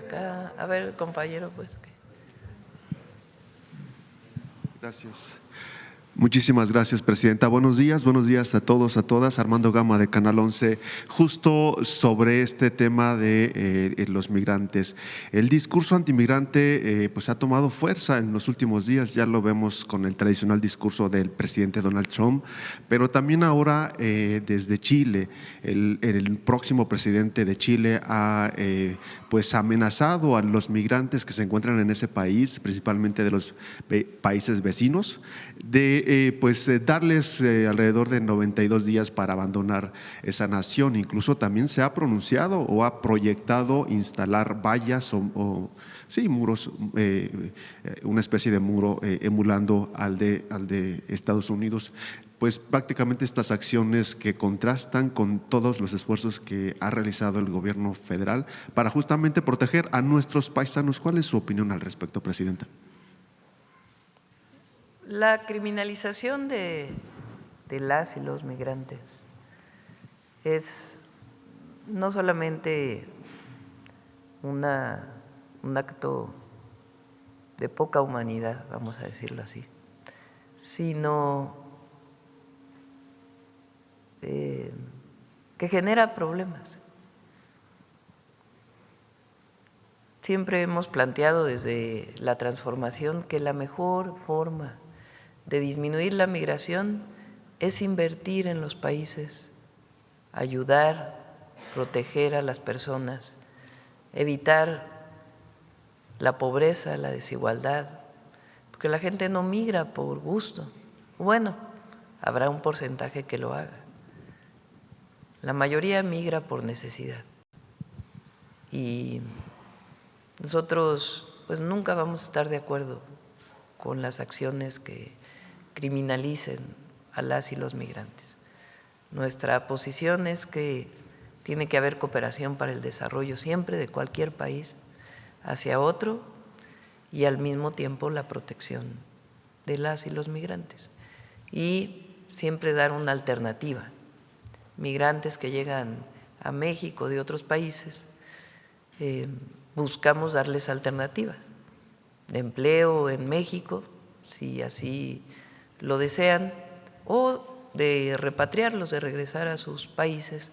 acá. A ver, compañero, pues. Gracias. Muchísimas gracias, Presidenta. Buenos días a todos, a todas. Armando Gama, de Canal 11. Justo sobre este tema de los migrantes. El discurso antimigrante pues ha tomado fuerza en los últimos días. Ya lo vemos con el tradicional discurso del presidente Donald Trump, pero también ahora desde Chile. El próximo presidente de Chile ha pues amenazado a los migrantes que se encuentran en ese país, principalmente de los países vecinos, de darles alrededor de 92 días para abandonar esa nación. Incluso también se ha pronunciado o ha proyectado instalar vallas sí, muros, una especie de muro emulando al de Estados Unidos. Pues prácticamente estas acciones que contrastan con todos los esfuerzos que ha realizado el gobierno federal para justamente proteger a nuestros paisanos. ¿Cuál es su opinión al respecto, Presidenta? La criminalización de las y los migrantes es no solamente un acto de poca humanidad, vamos a decirlo así, sino que genera problemas. Siempre hemos planteado desde la transformación que la mejor forma de disminuir la migración es invertir en los países, ayudar, proteger a las personas, evitar la pobreza, la desigualdad, porque la gente no migra por gusto. Bueno, habrá un porcentaje que lo haga. La mayoría migra por necesidad. Y nosotros pues nunca vamos a estar de acuerdo con las acciones que criminalicen a las y los migrantes. Nuestra posición es que tiene que haber cooperación para el desarrollo siempre de cualquier país hacia otro y al mismo tiempo la protección de las y los migrantes. Y siempre dar una alternativa. Migrantes que llegan a México de otros países, buscamos darles alternativas de empleo en México, si así lo desean, o de repatriarlos, de regresar a sus países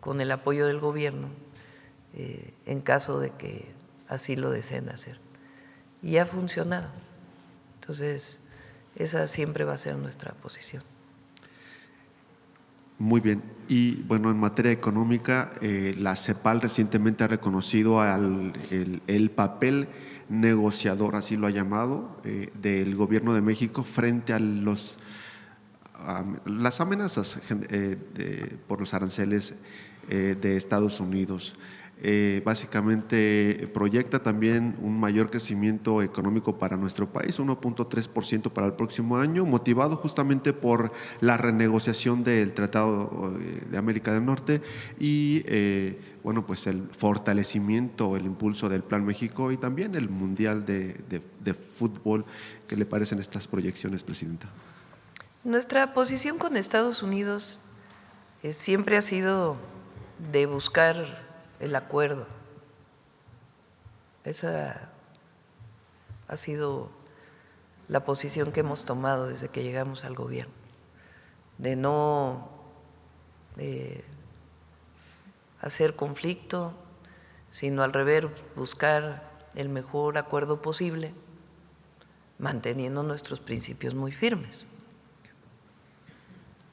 con el apoyo del gobierno, en caso de que así lo deseen hacer. Y ha funcionado. Entonces, esa siempre va a ser nuestra posición. Muy bien. Y bueno, en materia económica, la CEPAL recientemente ha reconocido el papel negociador, así lo ha llamado, del Gobierno de México frente a las amenazas por los aranceles de Estados Unidos. Básicamente proyecta también un mayor crecimiento económico para nuestro país, 1.3% para el próximo año, motivado justamente por la renegociación del Tratado de América del Norte y bueno, pues el fortalecimiento, el impulso del Plan México y también el Mundial de Fútbol. ¿Qué le parecen estas proyecciones, Presidenta? Nuestra posición con Estados Unidos siempre ha sido de buscar el acuerdo. Esa ha sido la posición que hemos tomado desde que llegamos al gobierno, de no hacer conflicto, sino al revés, buscar el mejor acuerdo posible, manteniendo nuestros principios muy firmes.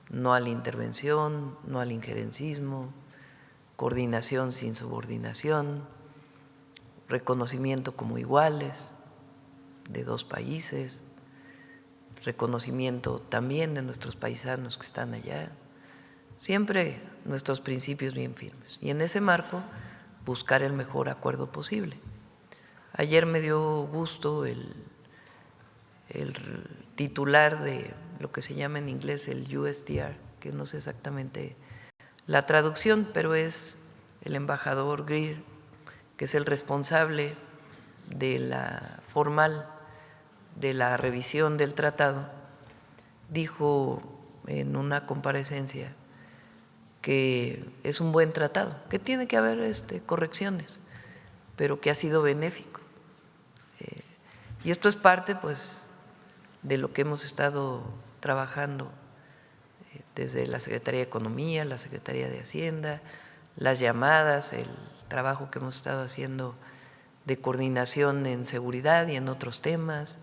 No a la intervención, no al injerencismo, coordinación sin subordinación, reconocimiento como iguales de dos países, reconocimiento también de nuestros paisanos que están allá, siempre nuestros principios bien firmes. Y en ese marco, buscar el mejor acuerdo posible. Ayer me dio gusto el titular de lo que se llama en inglés el USTR, que no sé exactamente la traducción, pero es el embajador Greer, que es el responsable de la formal de la revisión del tratado, dijo en una comparecencia que es un buen tratado, que tiene que haber correcciones, pero que ha sido benéfico. Y esto es parte, pues, de lo que hemos estado trabajando desde la Secretaría de Economía, la Secretaría de Hacienda, las llamadas, el trabajo que hemos estado haciendo de coordinación en seguridad y en otros temas,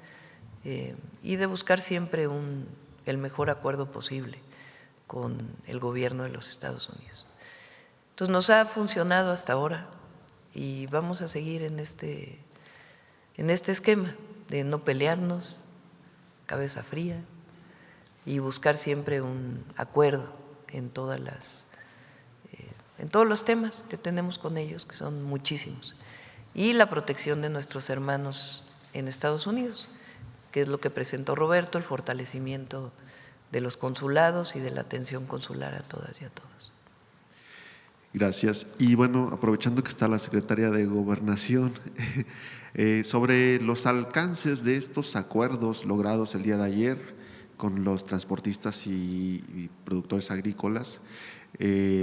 y de buscar siempre el mejor acuerdo posible con el gobierno de los Estados Unidos. Entonces nos ha funcionado hasta ahora y vamos a seguir en este esquema de no pelearnos, cabeza fría, y buscar siempre un acuerdo en todos los temas que tenemos con ellos, que son muchísimos, y la protección de nuestros hermanos en Estados Unidos, que es lo que presentó Roberto, el fortalecimiento de los consulados y de la atención consular a todas y a todos. Gracias. Y bueno, aprovechando que está la Secretaría de Gobernación, sobre los alcances de estos acuerdos logrados el día de ayer con los transportistas y productores agrícolas,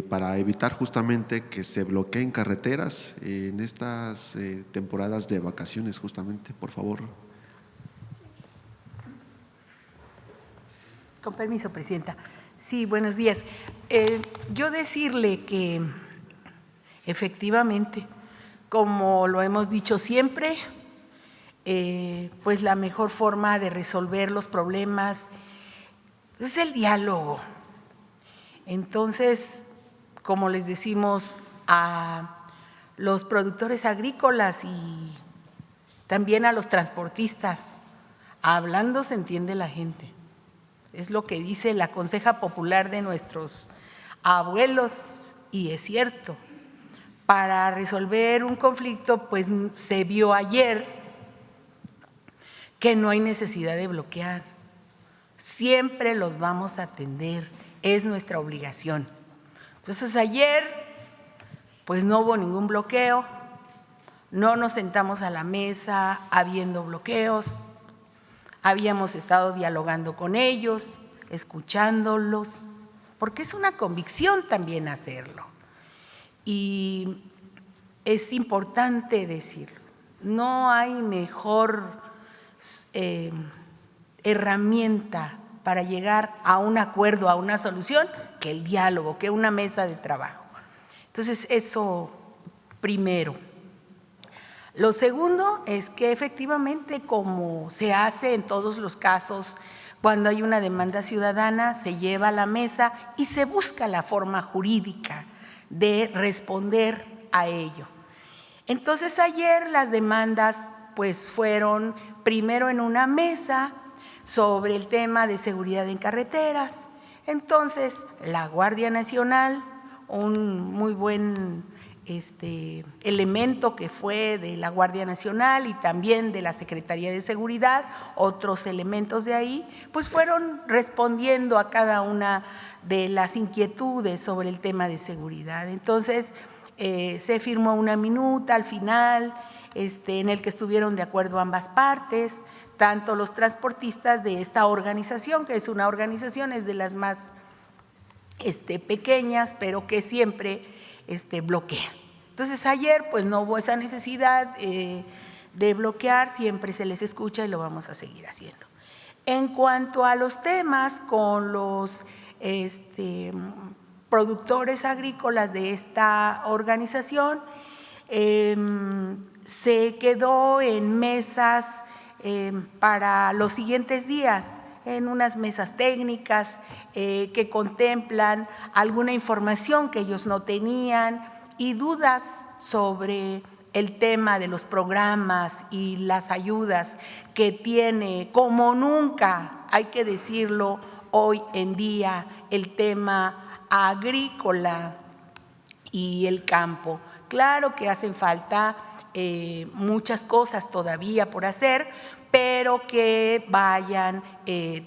para evitar justamente que se bloqueen carreteras en estas temporadas de vacaciones, justamente, por favor. Con permiso, Presidenta. Sí, buenos días. Yo decirle que efectivamente, como lo hemos dicho siempre, pues la mejor forma de resolver los problemas es el diálogo. Entonces, como les decimos a los productores agrícolas y también a los transportistas, hablando se entiende la gente. Es lo que dice la conseja popular de nuestros abuelos y es cierto. Para resolver un conflicto, pues se vio ayer que no hay necesidad de bloquear. Siempre los vamos a atender, es nuestra obligación. Entonces ayer, pues no hubo ningún bloqueo, no nos sentamos a la mesa habiendo bloqueos. Habíamos estado dialogando con ellos, escuchándolos, porque es una convicción también hacerlo. Y es importante decirlo, no hay mejor herramienta para llegar a un acuerdo, a una solución, que el diálogo, que una mesa de trabajo. Entonces, eso primero. Lo segundo es que efectivamente, como se hace en todos los casos, cuando hay una demanda ciudadana, se lleva a la mesa y se busca la forma jurídica de responder a ello. Entonces, ayer las demandas pues fueron primero en una mesa sobre el tema de seguridad en carreteras. Entonces, la Guardia Nacional, un muy buen elemento que fue de la Guardia Nacional y también de la Secretaría de Seguridad, otros elementos de ahí, pues fueron respondiendo a cada una de las inquietudes sobre el tema de seguridad. Entonces, se firmó una minuta al final, en el que estuvieron de acuerdo ambas partes, tanto los transportistas de esta organización, que es una organización, es de las más pequeñas, pero que siempre bloquea. Entonces ayer pues no hubo esa necesidad de bloquear, siempre se les escucha y lo vamos a seguir haciendo. En cuanto a los temas con los productores agrícolas de esta organización, se quedó en mesas para los siguientes días, en unas mesas técnicas que contemplan alguna información que ellos no tenían y dudas sobre el tema de los programas y las ayudas que tiene, como nunca, hay que decirlo, hoy en día el tema agrícola y el campo. Claro que hacen falta muchas cosas todavía por hacer, pero que vayan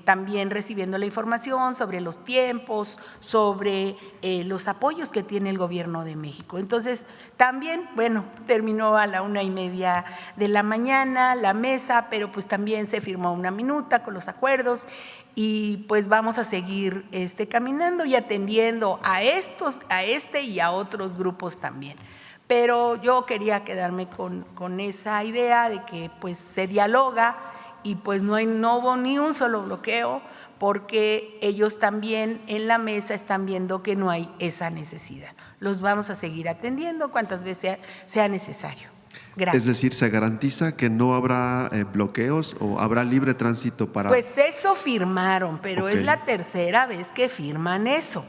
también recibiendo la información sobre los tiempos, sobre los apoyos que tiene el Gobierno de México. Entonces, también, bueno, terminó a la 1:30 de la mañana la mesa, pero pues también se firmó una minuta con los acuerdos y pues vamos a seguir caminando y atendiendo a y a otros grupos también. Pero yo quería quedarme con esa idea de que pues se dialoga y pues no hubo ni un solo bloqueo, porque ellos también en la mesa están viendo que no hay esa necesidad. Los vamos a seguir atendiendo cuantas veces sea necesario. Gracias. Es decir, ¿se garantiza que no habrá bloqueos o habrá libre tránsito para...? Pues eso firmaron, pero Ok. es la tercera vez que firman eso.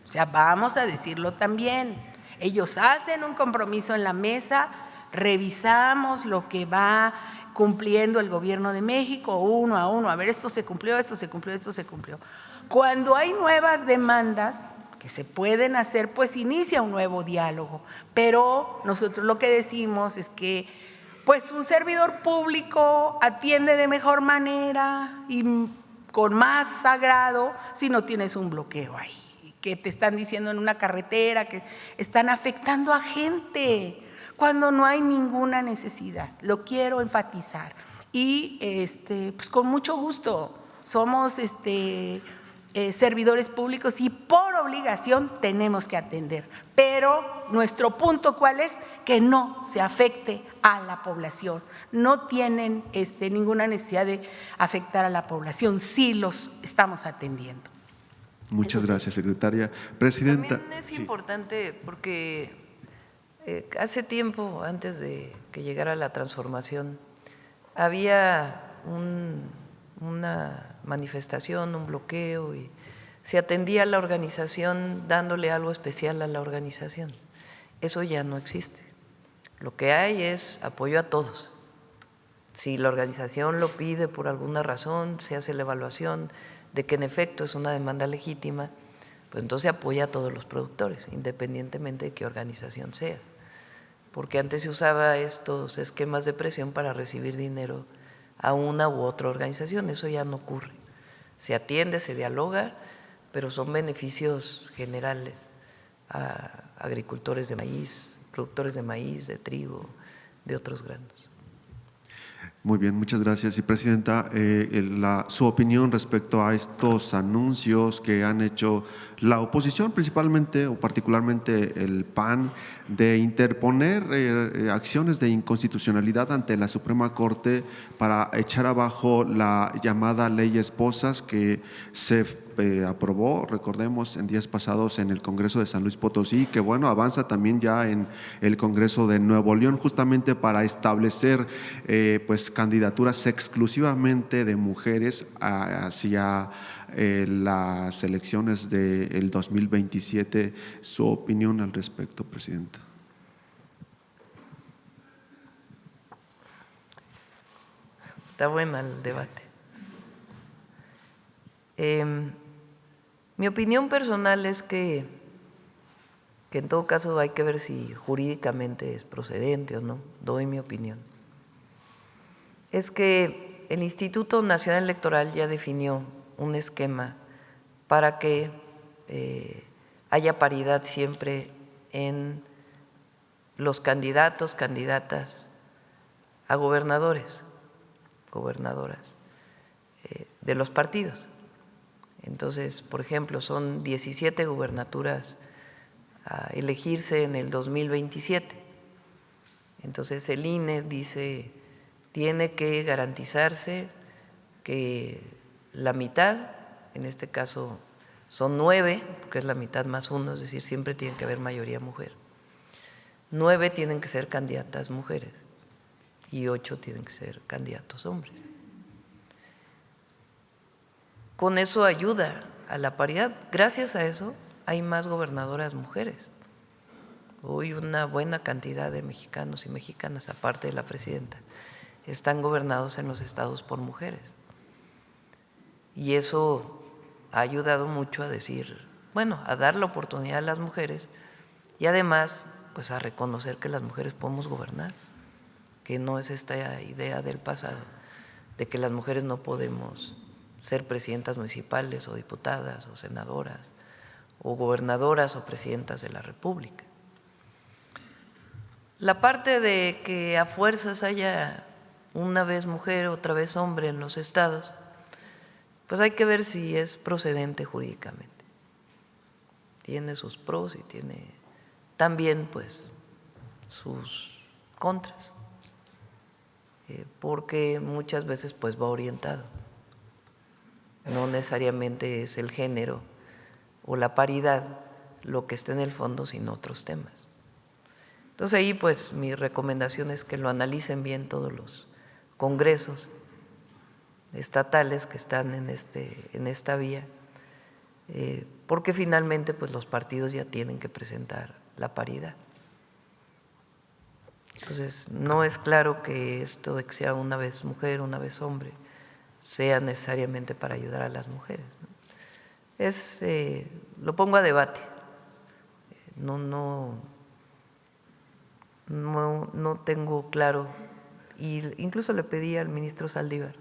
O sea, vamos a decirlo también. Ellos hacen un compromiso en la mesa, revisamos lo que va cumpliendo el gobierno de México uno a uno, a ver, esto se cumplió, esto se cumplió, esto se cumplió. Cuando hay nuevas demandas que se pueden hacer, pues inicia un nuevo diálogo, pero nosotros lo que decimos es que pues un servidor público atiende de mejor manera y con más agrado si no tienes un bloqueo ahí, que te están diciendo en una carretera que están afectando a gente cuando no hay ninguna necesidad. Lo quiero enfatizar. Y pues con mucho gusto, somos servidores públicos y por obligación tenemos que atender. Pero nuestro punto, ¿cuál es? Que no se afecte a la población. No tienen ninguna necesidad de afectar a la población, sí los estamos atendiendo. Muchas gracias, secretaria. Presidenta. También es importante porque hace tiempo, antes de que llegara la transformación, había una manifestación, un bloqueo, y se atendía a la organización dándole algo especial a la organización. Eso ya no existe. Lo que hay es apoyo a todos. Si la organización lo pide por alguna razón, se hace la evaluación de que en efecto es una demanda legítima, pues entonces apoya a todos los productores, independientemente de qué organización sea. Porque antes se usaba estos esquemas de presión para recibir dinero a una u otra organización, eso ya no ocurre. Se atiende, se dialoga, pero son beneficios generales a agricultores de maíz, productores de maíz, de trigo, de otros granos. Muy bien, muchas gracias. Y Presidenta, su opinión respecto a estos anuncios que han hecho la oposición, principalmente o particularmente el PAN, de interponer acciones de inconstitucionalidad ante la Suprema Corte para echar abajo la llamada Ley Esposas que se aprobó, recordemos, en días pasados en el Congreso de San Luis Potosí, que bueno, avanza también ya en el Congreso de Nuevo León, justamente para establecer pues candidaturas exclusivamente de mujeres hacia las elecciones del 2027. Su opinión al respecto, Presidenta. Está bueno el debate. Mi opinión personal es que en todo caso hay que ver si jurídicamente es procedente o no, doy mi opinión. Es que el Instituto Nacional Electoral ya definió un esquema para que haya paridad siempre en los candidatos, candidatas a gobernadores, gobernadoras de los partidos. Entonces, por ejemplo, son 17 gubernaturas a elegirse en el 2027. Entonces, el INE dice, tiene que garantizarse que la mitad, en este caso son 9, que es la mitad más 1, es decir, siempre tiene que haber mayoría mujer. 9 tienen que ser candidatas mujeres y 8 tienen que ser candidatos hombres. Con eso ayuda a la paridad. Gracias a eso hay más gobernadoras mujeres. Hoy una buena cantidad de mexicanos y mexicanas, aparte de la presidenta, están gobernados en los estados por mujeres. Y eso ha ayudado mucho a decir, bueno, a dar la oportunidad a las mujeres y además pues a reconocer que las mujeres podemos gobernar, que no es esta idea del pasado de que las mujeres no podemos ser presidentas municipales o diputadas o senadoras o gobernadoras o presidentas de la República. La parte de que a fuerzas haya una vez mujer, otra vez hombre en los estados, pues hay que ver si es procedente jurídicamente. Tiene sus pros y tiene también pues sus contras, porque muchas veces pues va orientado. No necesariamente es el género o la paridad lo que está en el fondo, sino otros temas. Entonces ahí pues mi recomendación es que lo analicen bien todos los congresos estatales que están en esta vía, porque finalmente pues los partidos ya tienen que presentar la paridad. Entonces no es claro que esto de que sea una vez mujer, una vez hombre, sea necesariamente para ayudar a las mujeres, ¿no? Lo pongo a debate. No tengo claro, y incluso le pedí al ministro Saldívar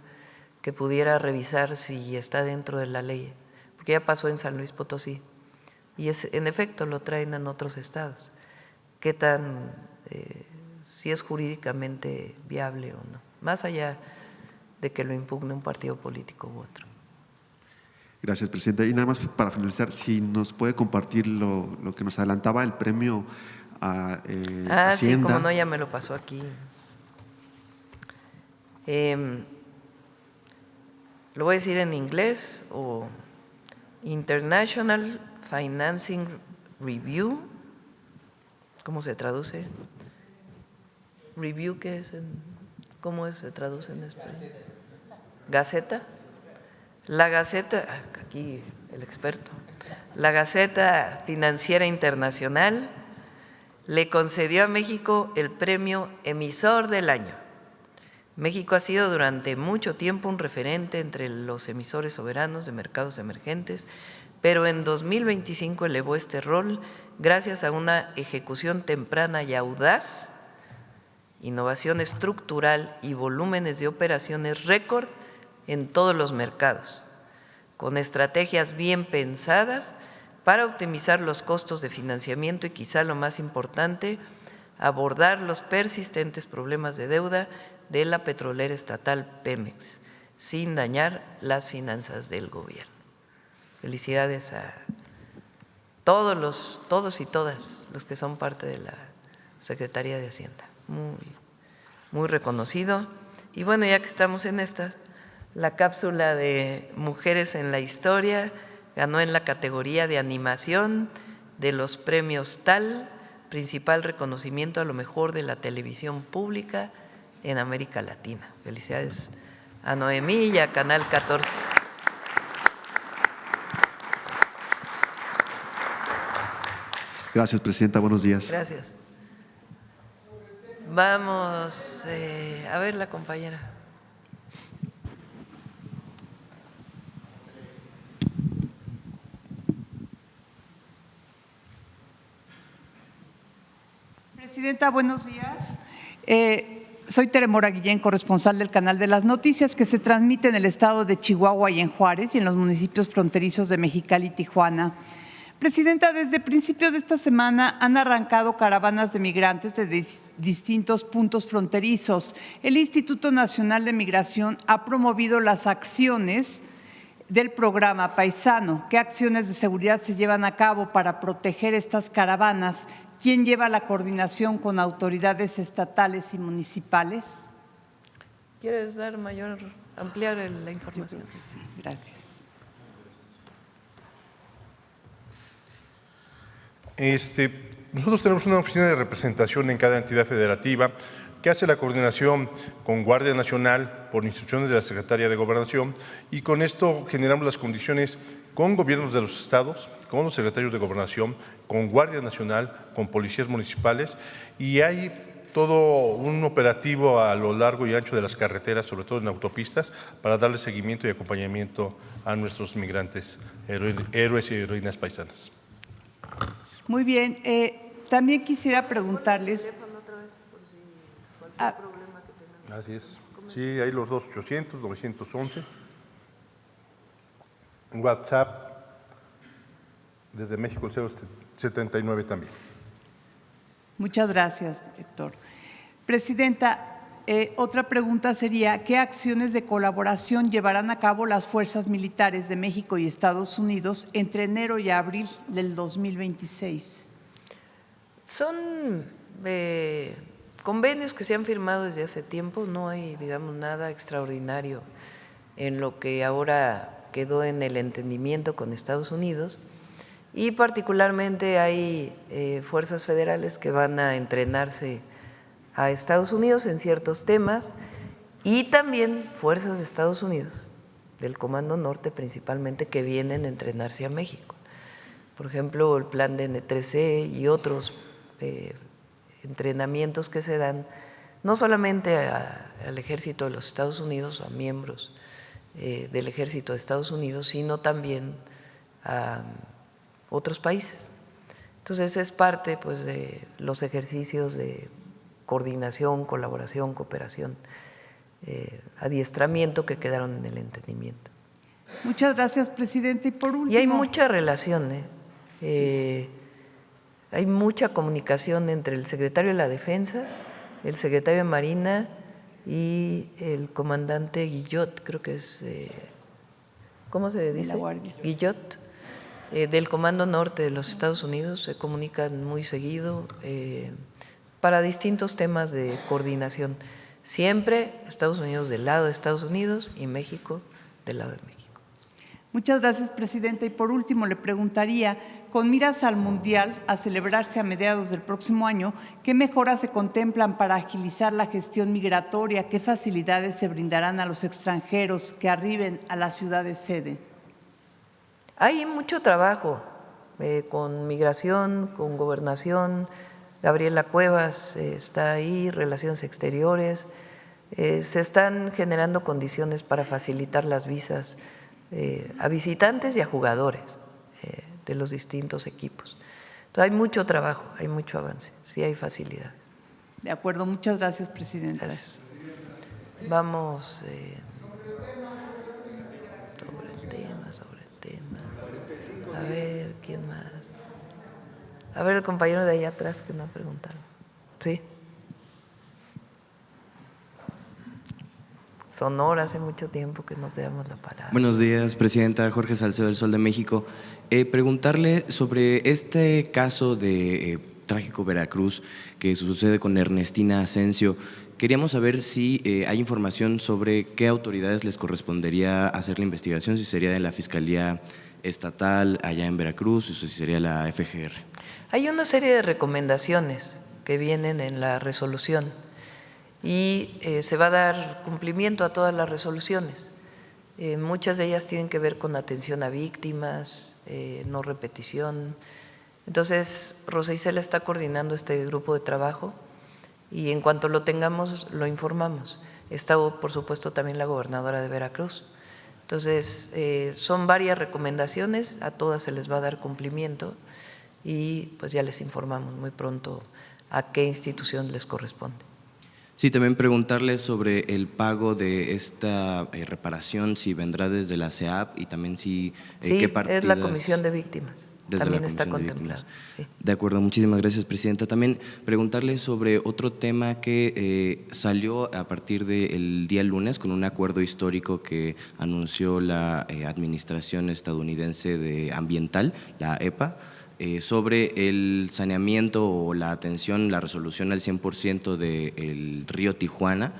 que pudiera revisar si está dentro de la ley, porque ya pasó en San Luis Potosí y en efecto lo traen en otros estados. ¿Qué tan, si es jurídicamente viable o no? Más allá de que lo impugne un partido político u otro. Gracias, presidenta. Y nada más para finalizar, si nos puede compartir lo que nos adelantaba el premio a Hacienda. Sí, como no, ya me lo pasó aquí. Lo voy a decir en inglés, o International Financing Review. ¿Cómo se traduce? ¿Review qué es? ¿Cómo se traduce en español? ¿Gaceta? La Gaceta, aquí el experto, la Gaceta Financiera Internacional le concedió a México el premio Emisor del Año. México ha sido durante mucho tiempo un referente entre los emisores soberanos de mercados emergentes, pero en 2025 elevó este rol gracias a una ejecución temprana y audaz, innovación estructural y volúmenes de operaciones récord en todos los mercados, con estrategias bien pensadas para optimizar los costos de financiamiento y, quizá lo más importante, abordar los persistentes problemas de deuda de la petrolera estatal Pemex, sin dañar las finanzas del gobierno. Felicidades a todos y todas los que son parte de la Secretaría de Hacienda. Muy reconocido. Y bueno, ya que estamos en esta, la cápsula de Mujeres en la Historia ganó en la categoría de animación de los premios TAL, principal reconocimiento a lo mejor de la televisión pública en América Latina. Felicidades a Noemí y a Canal 14. Gracias, presidenta. Buenos días. Gracias. Vamos a ver la compañera. Presidenta, buenos días. Soy Tere Mora Guillén, corresponsal del Canal de las Noticias, que se transmite en el estado de Chihuahua y en Juárez y en los municipios fronterizos de Mexicali y Tijuana. Presidenta, desde principios de esta semana han arrancado caravanas de migrantes de distintos puntos fronterizos. El Instituto Nacional de Migración ha promovido las acciones del programa Paisano. ¿Qué acciones de seguridad se llevan a cabo para proteger estas caravanas? ¿Quién lleva la coordinación con autoridades estatales y municipales? ¿Quieres ampliar la información? Sí, gracias. Nosotros tenemos una oficina de representación en cada entidad federativa que hace la coordinación con Guardia Nacional por instrucciones de la Secretaría de Gobernación, y con esto generamos las condiciones con gobiernos de los estados, con los secretarios de Gobernación, con Guardia Nacional, con policías municipales, y hay todo un operativo a lo largo y ancho de las carreteras, sobre todo en autopistas, para darle seguimiento y acompañamiento a nuestros migrantes, héroes y heroínas paisanas. Muy bien. También quisiera preguntarles… Así es. Sí, hay los 2-800-911. WhatsApp desde México el 079 también. Muchas gracias, Héctor. Presidenta, otra pregunta sería, ¿qué acciones de colaboración llevarán a cabo las fuerzas militares de México y Estados Unidos entre enero y abril del 2026? Son convenios que se han firmado desde hace tiempo, no hay, digamos, nada extraordinario en lo que ahora quedó en el entendimiento con Estados Unidos, y particularmente hay fuerzas federales que van a entrenarse a Estados Unidos en ciertos temas, y también fuerzas de Estados Unidos, del Comando Norte principalmente, que vienen a entrenarse a México. Por ejemplo, el plan de N3C y otros entrenamientos que se dan no solamente al ejército de los Estados Unidos, a miembros del ejército de Estados Unidos, sino también a otros países. Entonces es parte, pues, de los ejercicios de coordinación, colaboración, cooperación, adiestramiento que quedaron en el entendimiento. Muchas gracias, presidente. Y por último… Y hay mucha relación, hay mucha comunicación entre el secretario de la Defensa, el secretario de Marina y el comandante Guillot, creo que es, ¿cómo se dice? De la Guardia. Guillot, del Comando Norte de los Estados Unidos, se comunican muy seguido para distintos temas de coordinación. Siempre Estados Unidos del lado de Estados Unidos y México del lado de México. Muchas gracias, presidenta. Y por último, le preguntaría, con miras al Mundial a celebrarse a mediados del próximo año, ¿qué mejoras se contemplan para agilizar la gestión migratoria? ¿Qué facilidades se brindarán a los extranjeros que arriben a la ciudad de sede? Hay mucho trabajo con migración, con gobernación. Gabriela Cuevas está ahí, Relaciones Exteriores. Se están generando condiciones para facilitar las visas a visitantes y a jugadores de los distintos equipos. Entonces, hay mucho trabajo, hay mucho avance, sí hay facilidad. De acuerdo, muchas gracias, presidenta. Gracias. Vamos sobre el tema. A ver, ¿quién más? A ver, el compañero de allá atrás que no ha preguntado. Sí. Sonora, hace mucho tiempo que no te damos la palabra. Buenos días, presidenta. Jorge Salcedo del Sol de México. Preguntarle sobre este caso de trágico Veracruz que sucede con Ernestina Asensio. Queríamos saber si hay información sobre qué autoridades les correspondería hacer la investigación, si sería de la Fiscalía Estatal allá en Veracruz o si sería la FGR. Hay una serie de recomendaciones que vienen en la resolución y se va a dar cumplimiento a todas las resoluciones. Muchas de ellas tienen que ver con atención a víctimas, no repetición. Entonces, Rosa Isela está coordinando este grupo de trabajo y en cuanto lo tengamos, lo informamos. Está, por supuesto, también la gobernadora de Veracruz. Entonces, son varias recomendaciones, a todas se les va a dar cumplimiento y pues ya les informamos muy pronto a qué institución les corresponde. Sí, también preguntarle sobre el pago de esta reparación, si vendrá desde la CEAP y también si… Sí, ¿qué partidas? es la Comisión de Víctimas. Desde también la está Comisión de contemplado. Sí. De acuerdo, muchísimas gracias, presidenta. También preguntarle sobre otro tema que salió a partir del día lunes con un acuerdo histórico que anunció la Administración Estadounidense de Ambiental, la EPA, sobre el saneamiento o la atención, la resolución al 100% del río Tijuana.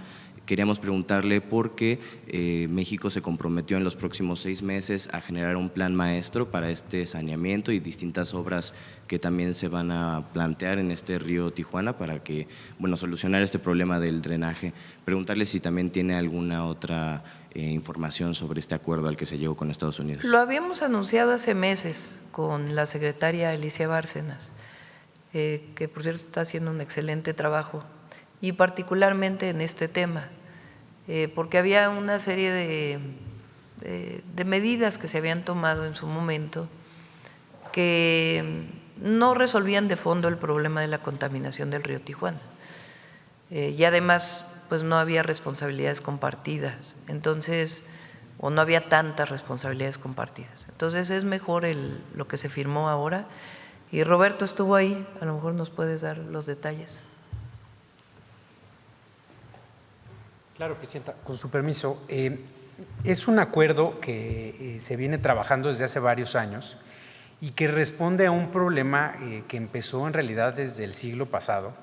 Queríamos preguntarle por qué México se comprometió en los próximos 6 meses a generar un plan maestro para este saneamiento y distintas obras que también se van a plantear en este río Tijuana para que, bueno, solucionar este problema del drenaje. Preguntarle si también tiene alguna otra información sobre este acuerdo al que se llegó con Estados Unidos. Lo habíamos anunciado hace meses con la secretaria Alicia Bárcenas, que por cierto está haciendo un excelente trabajo, y particularmente en este tema, porque había una serie de medidas que se habían tomado en su momento que no resolvían de fondo el problema de la contaminación del río Tijuana. Y además, pues no había responsabilidades compartidas, entonces, o no había tantas responsabilidades compartidas. Entonces es mejor lo que se firmó ahora, y Roberto estuvo ahí, a lo mejor nos puedes dar los detalles. Claro, presidenta, con su permiso. Es un acuerdo que se viene trabajando desde hace varios años y que responde a un problema que empezó en realidad desde el siglo pasado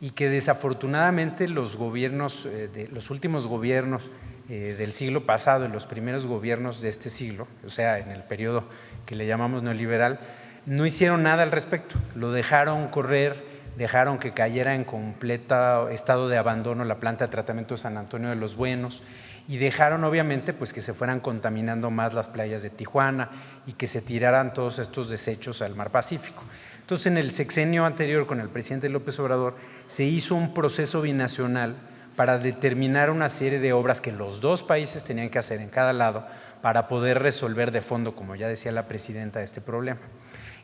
y que desafortunadamente los gobiernos, los últimos gobiernos del siglo pasado y los primeros gobiernos de este siglo, o sea, en el periodo que le llamamos neoliberal, no hicieron nada al respecto, lo dejaron correr, dejaron que cayera en completo estado de abandono la planta de tratamiento de San Antonio de los Buenos y dejaron obviamente pues que se fueran contaminando más las playas de Tijuana y que se tiraran todos estos desechos al mar Pacífico. Entonces, en el sexenio anterior con el presidente López Obrador se hizo un proceso binacional para determinar una serie de obras que los dos países tenían que hacer en cada lado para poder resolver de fondo, como ya decía la presidenta, este problema.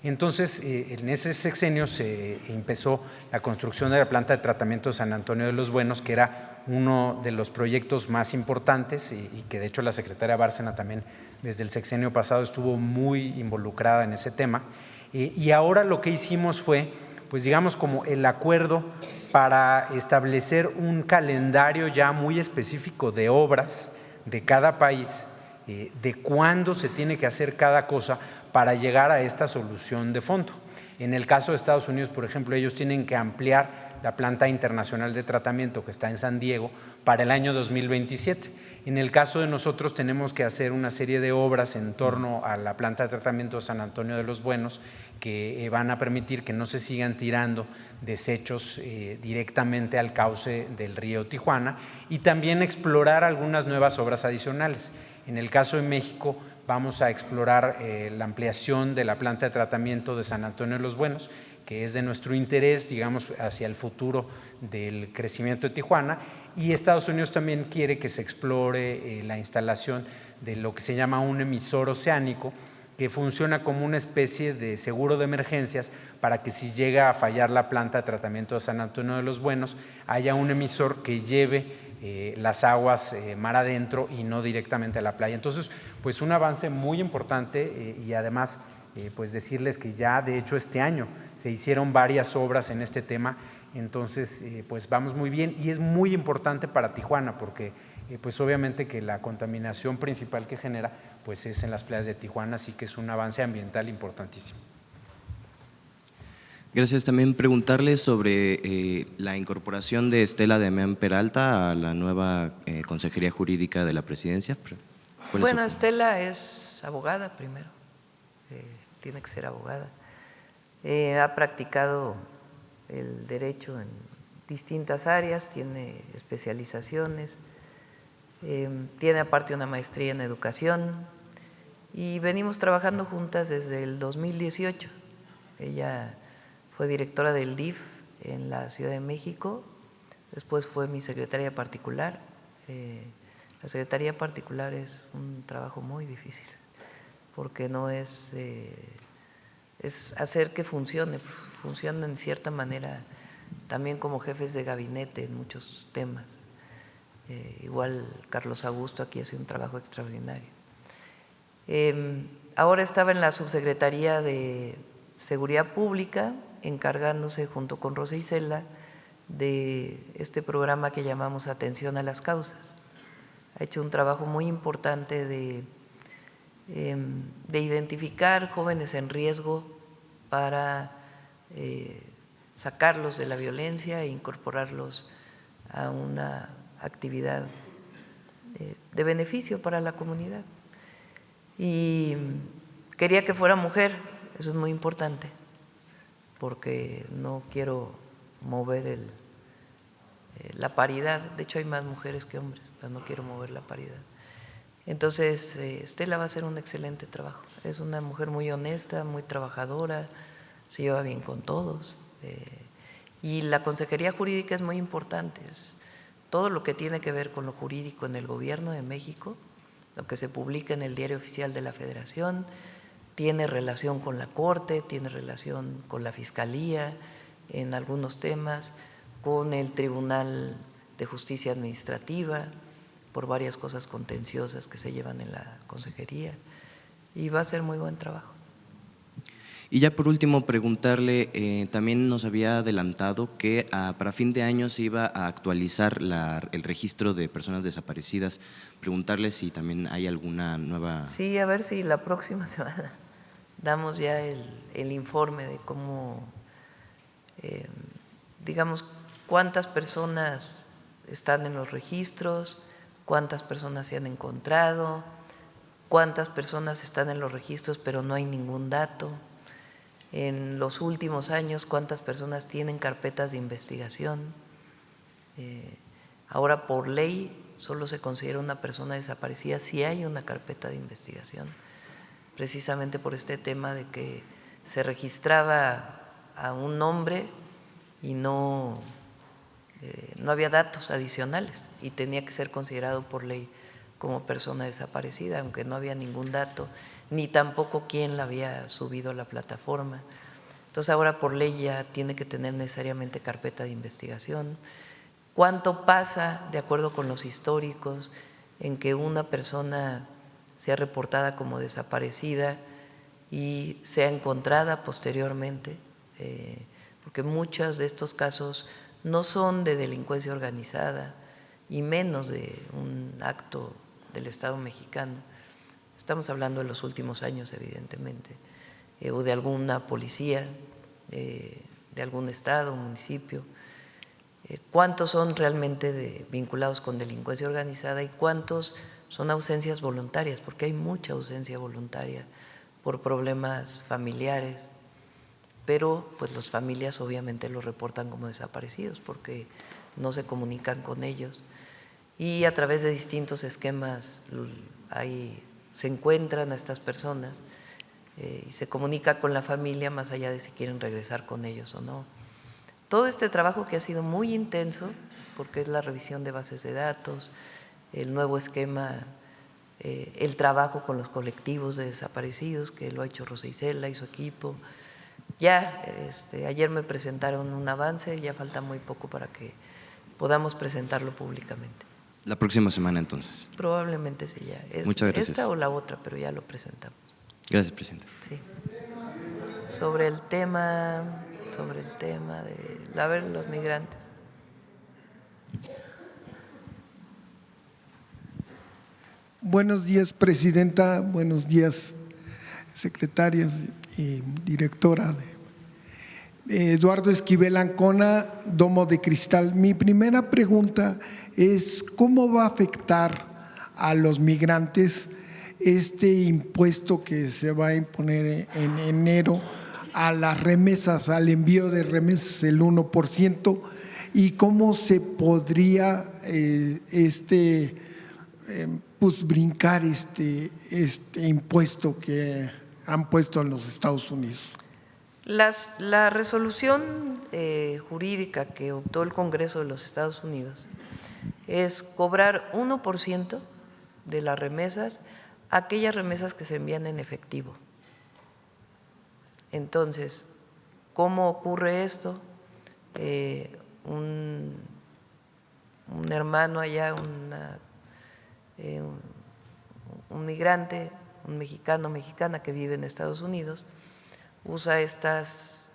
Entonces, en ese sexenio se empezó la construcción de la planta de tratamiento de San Antonio de los Buenos, que era uno de los proyectos más importantes y que de hecho la secretaria Bárcena también desde el sexenio pasado estuvo muy involucrada en ese tema. Y ahora lo que hicimos fue, pues digamos, como el acuerdo para establecer un calendario ya muy específico de obras de cada país, de cuándo se tiene que hacer cada cosa para llegar a esta solución de fondo. En el caso de Estados Unidos, por ejemplo, ellos tienen que ampliar la planta internacional de tratamiento que está en San Diego para el año 2027. En el caso de nosotros tenemos que hacer una serie de obras en torno a la planta de tratamiento de San Antonio de los Buenos que van a permitir que no se sigan tirando desechos directamente al cauce del río Tijuana y también explorar algunas nuevas obras adicionales. En el caso de México vamos a explorar la ampliación de la planta de tratamiento de San Antonio de los Buenos, que es de nuestro interés, digamos, hacia el futuro del crecimiento de Tijuana, y Estados Unidos también quiere que se explore la instalación de lo que se llama un emisor oceánico, que funciona como una especie de seguro de emergencias para que si llega a fallar la planta de tratamiento de San Antonio de los Buenos, haya un emisor que lleve las aguas mar adentro y no directamente a la playa. Entonces, pues un avance muy importante y además pues decirles que ya de hecho este año se hicieron varias obras en este tema, entonces pues vamos muy bien y es muy importante para Tijuana porque pues obviamente que la contaminación principal que genera pues es en las playas de Tijuana, así que es un avance ambiental importantísimo. Gracias. También preguntarle sobre la incorporación de Estela Damián Peralta a la nueva Consejería Jurídica de la Presidencia. Bueno, Estela es abogada primero, tiene que ser abogada. Ha practicado el derecho en distintas áreas, tiene especializaciones, tiene aparte una maestría en educación y venimos trabajando juntas desde el 2018. Ella fue directora del DIF en la Ciudad de México, después fue mi secretaria particular. La secretaría particular es un trabajo muy difícil porque no es, es hacer que funcione, funcionan en cierta manera también como jefes de gabinete en muchos temas. Igual Carlos Augusto aquí hace un trabajo extraordinario. Ahora estaba en la subsecretaría de Seguridad Pública, encargándose junto con Rosa Isela de este programa que llamamos Atención a las Causas. Ha hecho un trabajo muy importante de identificar jóvenes en riesgo para sacarlos de la violencia e incorporarlos a una actividad de beneficio para la comunidad. Y quería que fuera mujer, eso es muy importante, porque no quiero mover la paridad, de hecho hay más mujeres que hombres, pero no quiero mover la paridad. Entonces, Estela va a hacer un excelente trabajo, es una mujer muy honesta, muy trabajadora, se lleva bien con todos. Y la Consejería Jurídica es muy importante, es todo lo que tiene que ver con lo jurídico en el Gobierno de México, lo que se publica en el Diario Oficial de la Federación, tiene relación con la Corte, tiene relación con la Fiscalía en algunos temas, con el Tribunal de Justicia Administrativa, por varias cosas contenciosas que se llevan en la Consejería, y va a ser muy buen trabajo. Y ya por último, preguntarle, también nos había adelantado que para fin de año se iba a actualizar el registro de personas desaparecidas. Preguntarle si también hay alguna nueva… Sí, a ver si la próxima semana damos ya el informe de cómo, digamos, cuántas personas están en los registros, cuántas personas se han encontrado, cuántas personas están en los registros pero no hay ningún dato. En los últimos años, cuántas personas tienen carpetas de investigación. Ahora, por ley, solo se considera una persona desaparecida si hay una carpeta de investigación, precisamente por este tema de que se registraba a un nombre y no había datos adicionales y tenía que ser considerado por ley como persona desaparecida, aunque no había ningún dato, ni tampoco quién la había subido a la plataforma. Entonces ahora por ley ya tiene que tener necesariamente carpeta de investigación. ¿Cuánto pasa, de acuerdo con los históricos, en que una persona sea reportada como desaparecida y sea encontrada posteriormente? Porque muchos de estos casos no son de delincuencia organizada y menos de un acto del Estado mexicano. Estamos hablando de los últimos años, evidentemente, o de alguna policía, de algún estado, municipio. ¿Cuántos son realmente vinculados con delincuencia organizada y cuántos son ausencias voluntarias? Porque hay mucha ausencia voluntaria por problemas familiares, pero pues las familias obviamente los reportan como desaparecidos porque no se comunican con ellos y a través de distintos esquemas ahí se encuentran a estas personas y se comunica con la familia más allá de si quieren regresar con ellos o no. Todo este trabajo que ha sido muy intenso, porque es la revisión de bases de datos, el nuevo esquema, el trabajo con los colectivos de desaparecidos, que lo ha hecho Rosa Isela y su equipo. Ya ayer me presentaron un avance, ya falta muy poco para que podamos presentarlo públicamente. La próxima semana, entonces. Probablemente sí, ya. Muchas gracias. Esta o la otra, pero ya lo presentamos. Gracias, presidenta. Sí. Sobre el tema de, a ver, los migrantes. Buenos días, presidenta. Buenos días, secretarias y directora. Eduardo Esquivel Ancona, Domo de Cristal. Mi primera pregunta es, ¿cómo va a afectar a los migrantes este impuesto que se va a imponer en enero a las remesas, al envío de remesas, el 1%? ¿Y cómo se podría pues brincar este impuesto que han puesto en los Estados Unidos? La resolución jurídica que optó el Congreso de los Estados Unidos es cobrar 1% de las remesas, aquellas remesas que se envían en efectivo. Entonces, ¿cómo ocurre esto? Un hermano allá, un migrante, un mexicano, mexicana que vive en Estados Unidos, usa estas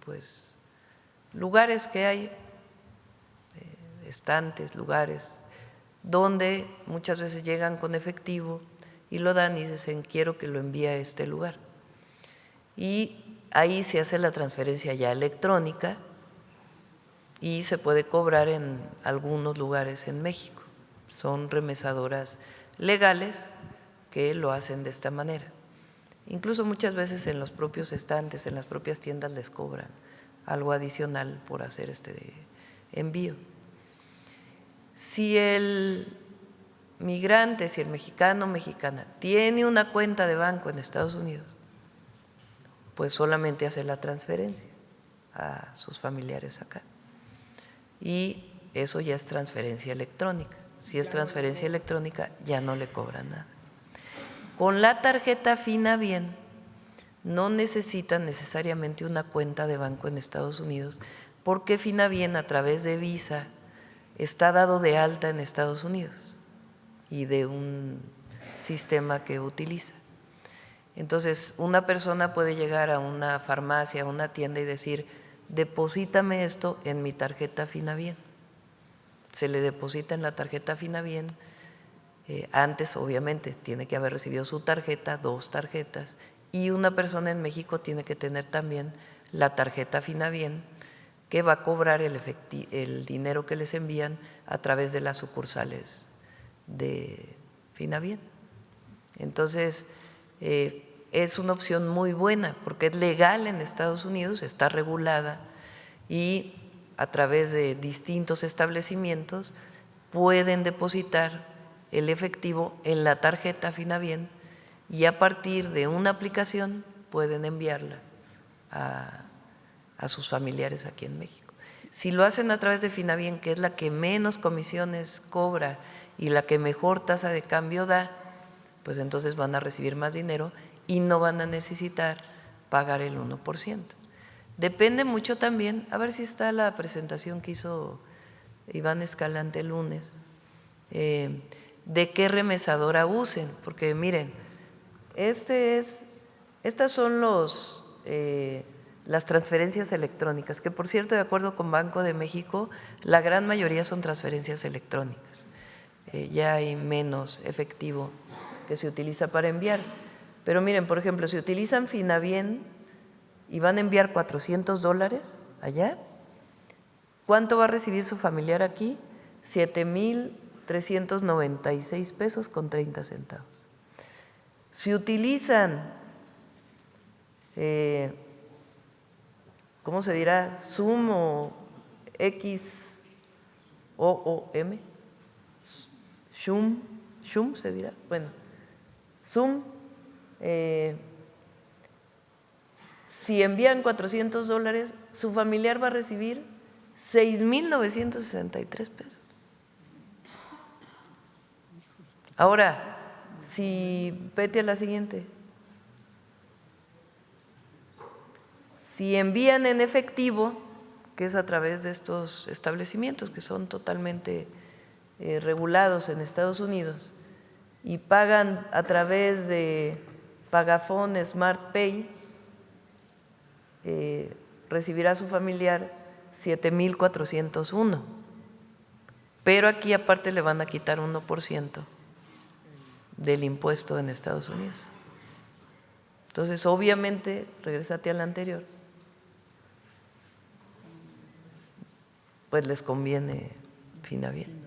pues lugares que hay, estantes, lugares, donde muchas veces llegan con efectivo y lo dan y dicen quiero que lo envíe a este lugar. Y ahí se hace la transferencia ya electrónica y se puede cobrar en algunos lugares en México. Son remesadoras legales que lo hacen de esta manera. Incluso muchas veces en los propios estantes, en las propias tiendas les cobran algo adicional por hacer este envío. Si el migrante, si el mexicano o mexicana tiene una cuenta de banco en Estados Unidos, pues solamente hace la transferencia a sus familiares acá. Y eso ya es transferencia electrónica. Si es transferencia electrónica, ya no le cobran nada. Con la tarjeta Finabien no necesitan necesariamente una cuenta de banco en Estados Unidos, porque Finabien a través de Visa está dado de alta en Estados Unidos y de un sistema que utiliza. Entonces, una persona puede llegar a una farmacia, a una tienda y decir, deposítame esto en mi tarjeta Finabien. Se le deposita en la tarjeta Finabien. Antes, obviamente, tiene que haber recibido su tarjeta, 2 tarjetas, y una persona en México tiene que tener también la tarjeta Finabien que va a cobrar el dinero que les envían a través de las sucursales de Finavien. Entonces, es una opción muy buena porque es legal en Estados Unidos, está regulada y a través de distintos establecimientos pueden depositar el efectivo en la tarjeta Finavien y a partir de una aplicación pueden enviarla a sus familiares aquí en México. Si lo hacen a través de Finavien, que es la que menos comisiones cobra y la que mejor tasa de cambio da, pues entonces van a recibir más dinero y no van a necesitar pagar el 1%. Depende mucho también, a ver si está la presentación que hizo Iván Escalante el lunes, de qué remesadora usen, porque miren, estas son las transferencias electrónicas, que por cierto, de acuerdo con Banco de México, la gran mayoría son transferencias electrónicas. Ya hay menos efectivo que se utiliza para enviar. Pero miren, por ejemplo, si utilizan Finavien y van a enviar $400 allá, ¿cuánto va a recibir su familiar aquí? 7,396 pesos con 30 centavos. Si utilizan, ¿cómo se dirá? Zoom o XOOM, Zoom se dirá, bueno, Zoom, si envían $400, su familiar va a recibir 6,963 pesos. Ahora, vete a la siguiente. Si envían en efectivo, que es a través de estos establecimientos que son totalmente regulados en Estados Unidos, y pagan a través de Pagafón, Smart Pay, recibirá su familiar 7,401. Pero aquí aparte le van a quitar 1% del impuesto en Estados Unidos. Entonces, obviamente, regrésate al anterior, pues les conviene Finavien,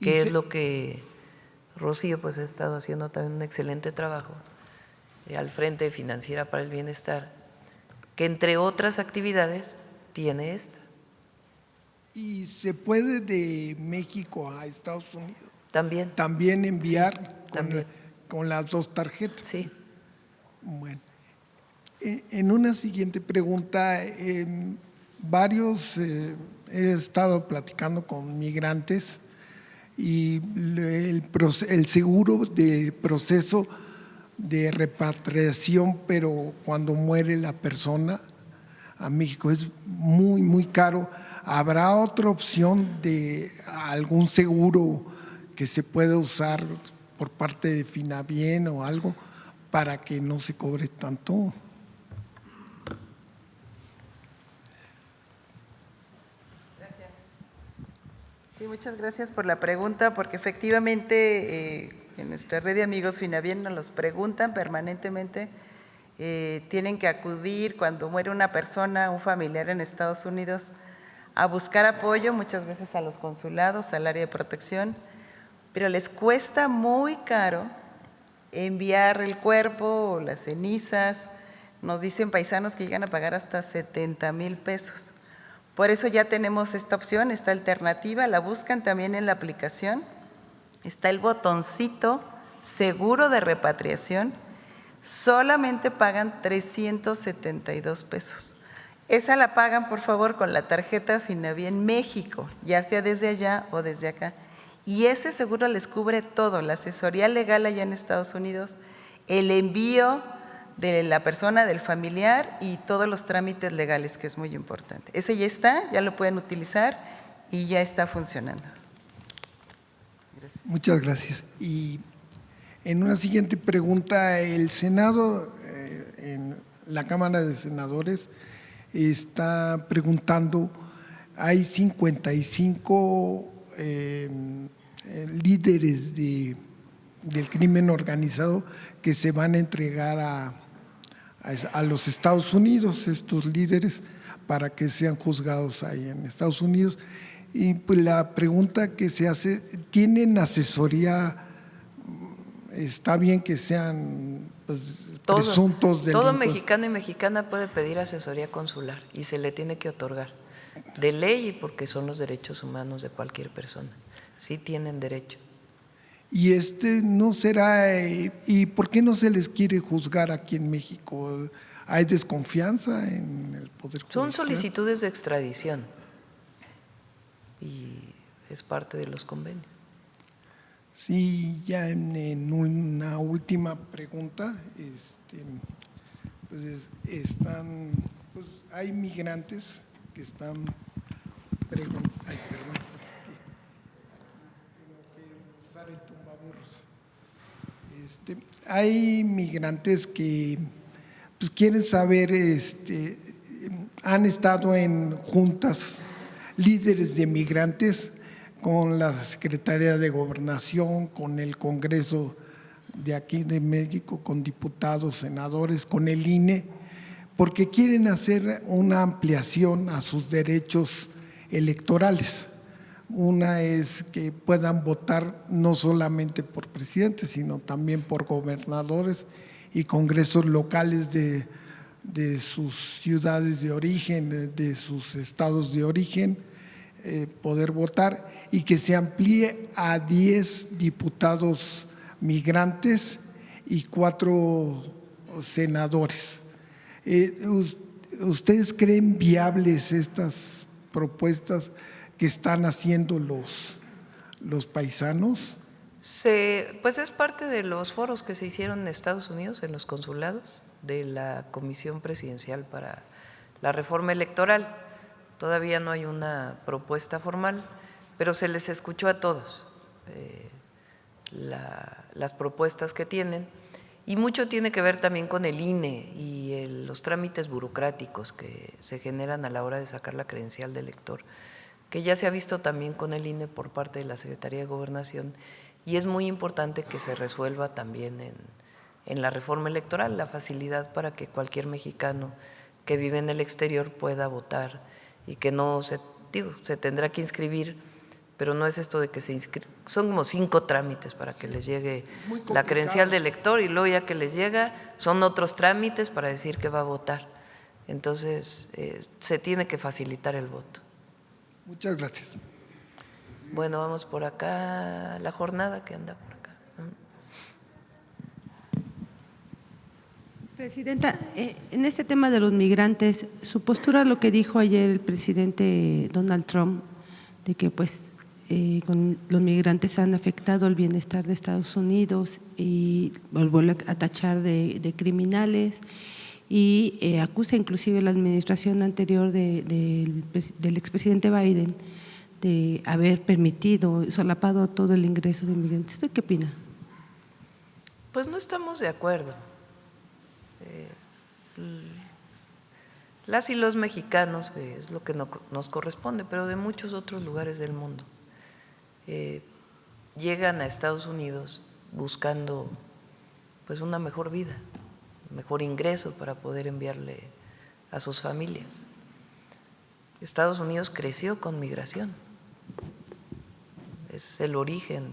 que es lo que Rocío pues ha estado haciendo también un excelente trabajo al frente de Financiera para el Bienestar, que entre otras actividades tiene esta. ¿Y se puede de México a Estados Unidos También. también enviar también. con las dos tarjetas? Sí. Bueno, en una siguiente pregunta, he estado platicando con migrantes y el seguro de proceso de repatriación, pero cuando muere la persona a México es muy, muy caro. ¿Habrá otra opción de algún seguro que se pueda usar por parte de Finavien o algo para que no se cobre tanto? Gracias. Sí, muchas gracias por la pregunta, porque efectivamente en nuestra red de amigos Finavien nos los preguntan permanentemente. Tienen que acudir cuando muere una persona, un familiar en Estados Unidos, a buscar apoyo, muchas veces a los consulados, al área de protección, pero les cuesta muy caro enviar el cuerpo o las cenizas. Nos dicen paisanos que llegan a pagar hasta 70,000 pesos. Por eso ya tenemos esta opción, esta alternativa, la buscan también en la aplicación. Está el botoncito seguro de repatriación, solamente pagan 372 pesos. Esa la pagan, por favor, con la tarjeta Finavien México, ya sea desde allá o desde acá. Y ese seguro les cubre todo, la asesoría legal allá en Estados Unidos, el envío de la persona, del familiar y todos los trámites legales, que es muy importante. Ese ya está, ya lo pueden utilizar y ya está funcionando. Gracias. Muchas gracias. Y en una siguiente pregunta, el Senado, en la Cámara de Senadores, está preguntando, hay 55 líderes del crimen organizado que se van a entregar a los Estados Unidos, estos líderes, para que sean juzgados ahí en Estados Unidos. Y pues la pregunta que se hace, ¿tienen asesoría? ¿Está bien que sean pues, presuntos delincuentes? Todo mexicano y mexicana puede pedir asesoría consular y se le tiene que otorgar, de ley, y porque son los derechos humanos de cualquier persona. Sí tienen derecho. Y no será, ¿y por qué no se les quiere juzgar aquí en México? ¿Hay desconfianza en el Poder Judicial? Son solicitudes de extradición y es parte de los convenios. Sí, ya en una última pregunta, pues hay migrantes que están preguntando, ay, perdón, es que tengo que usar el tumbaburros. Hay migrantes que pues, quieren saber, han estado en juntas, líderes de migrantes, con la Secretaría de Gobernación, con el Congreso de aquí de México, con diputados, senadores, con el INE, porque quieren hacer una ampliación a sus derechos electorales. Una es que puedan votar no solamente por presidentes, sino también por gobernadores y congresos locales de sus ciudades de origen, de sus estados de origen, poder votar, y que se amplíe a 10 diputados migrantes y 4 senadores. ¿Ustedes creen viables estas propuestas que están haciendo los paisanos? Pues es parte de los foros que se hicieron en Estados Unidos, en los consulados, de la Comisión Presidencial para la Reforma Electoral. Todavía no hay una propuesta formal, pero se les escuchó a todos las propuestas que tienen, y mucho tiene que ver también con el INE y los trámites burocráticos que se generan a la hora de sacar la credencial de elector, que ya se ha visto también con el INE por parte de la Secretaría de Gobernación, y es muy importante que se resuelva también en la reforma electoral, la facilidad para que cualquier mexicano que vive en el exterior pueda votar, y que no se tendrá que inscribir, pero no es esto de que son como 5 trámites para que les llegue la credencial de elector, y luego ya que les llega son otros trámites para decir que va a votar. Entonces se tiene que facilitar el voto. Muchas gracias. Bueno, vamos por acá, la jornada que anda por acá. Presidenta, en este tema de los migrantes, su postura, lo que dijo ayer el presidente Donald Trump, de que pues con los migrantes han afectado el bienestar de Estados Unidos, y vuelve a tachar de criminales, y acusa inclusive a la administración anterior del expresidente Biden de haber permitido, solapado todo el ingreso de migrantes. ¿Usted qué opina? Pues no estamos de acuerdo. Las y los mexicanos, que es lo que nos corresponde, pero de muchos otros lugares del mundo, llegan a Estados Unidos buscando pues una mejor vida, mejor ingreso para poder enviarle a sus familias. Estados Unidos creció con migración, es el origen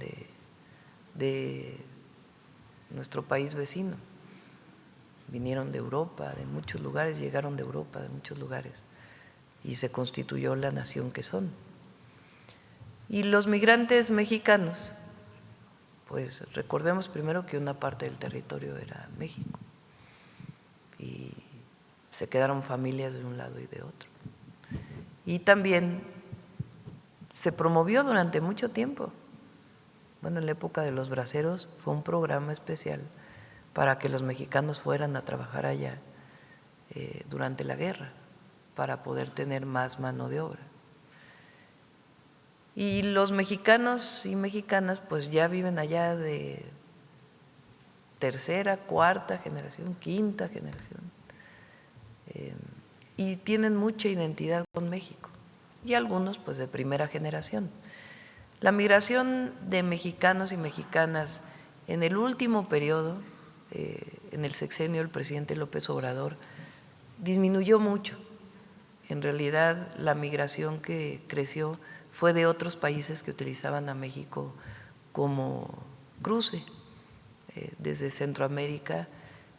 de nuestro país vecino. Vinieron de Europa, de muchos lugares, llegaron de Europa, de muchos lugares, y se constituyó la nación que son. Y los migrantes mexicanos, pues recordemos primero que una parte del territorio era México, y se quedaron familias de un lado y de otro. Y también se promovió durante mucho tiempo, bueno, en la época de los braceros fue un programa especial para que los mexicanos fueran a trabajar allá durante la guerra, para poder tener más mano de obra. Y los mexicanos y mexicanas pues ya viven allá de tercera, cuarta generación, quinta generación, y tienen mucha identidad con México, y algunos pues de primera generación. La migración de mexicanos y mexicanas en el último periodo en el sexenio del presidente López Obrador disminuyó mucho. En realidad, la migración que creció fue de otros países que utilizaban a México como cruce desde Centroamérica,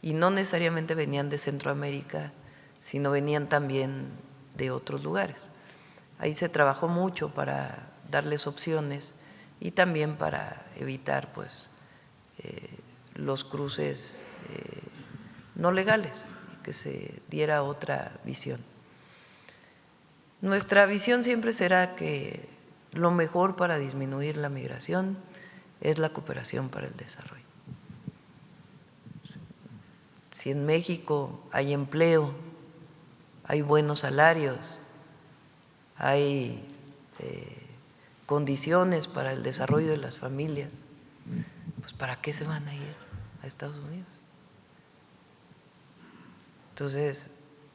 y no necesariamente venían de Centroamérica, sino venían también de otros lugares. Ahí se trabajó mucho para darles opciones y también para evitar pues, los cruces no legales, que se diera otra visión. Nuestra visión siempre será que lo mejor para disminuir la migración es la cooperación para el desarrollo. Si en México hay empleo, hay buenos salarios, hay condiciones para el desarrollo de las familias, pues ¿para qué se van a ir a Estados Unidos? Entonces,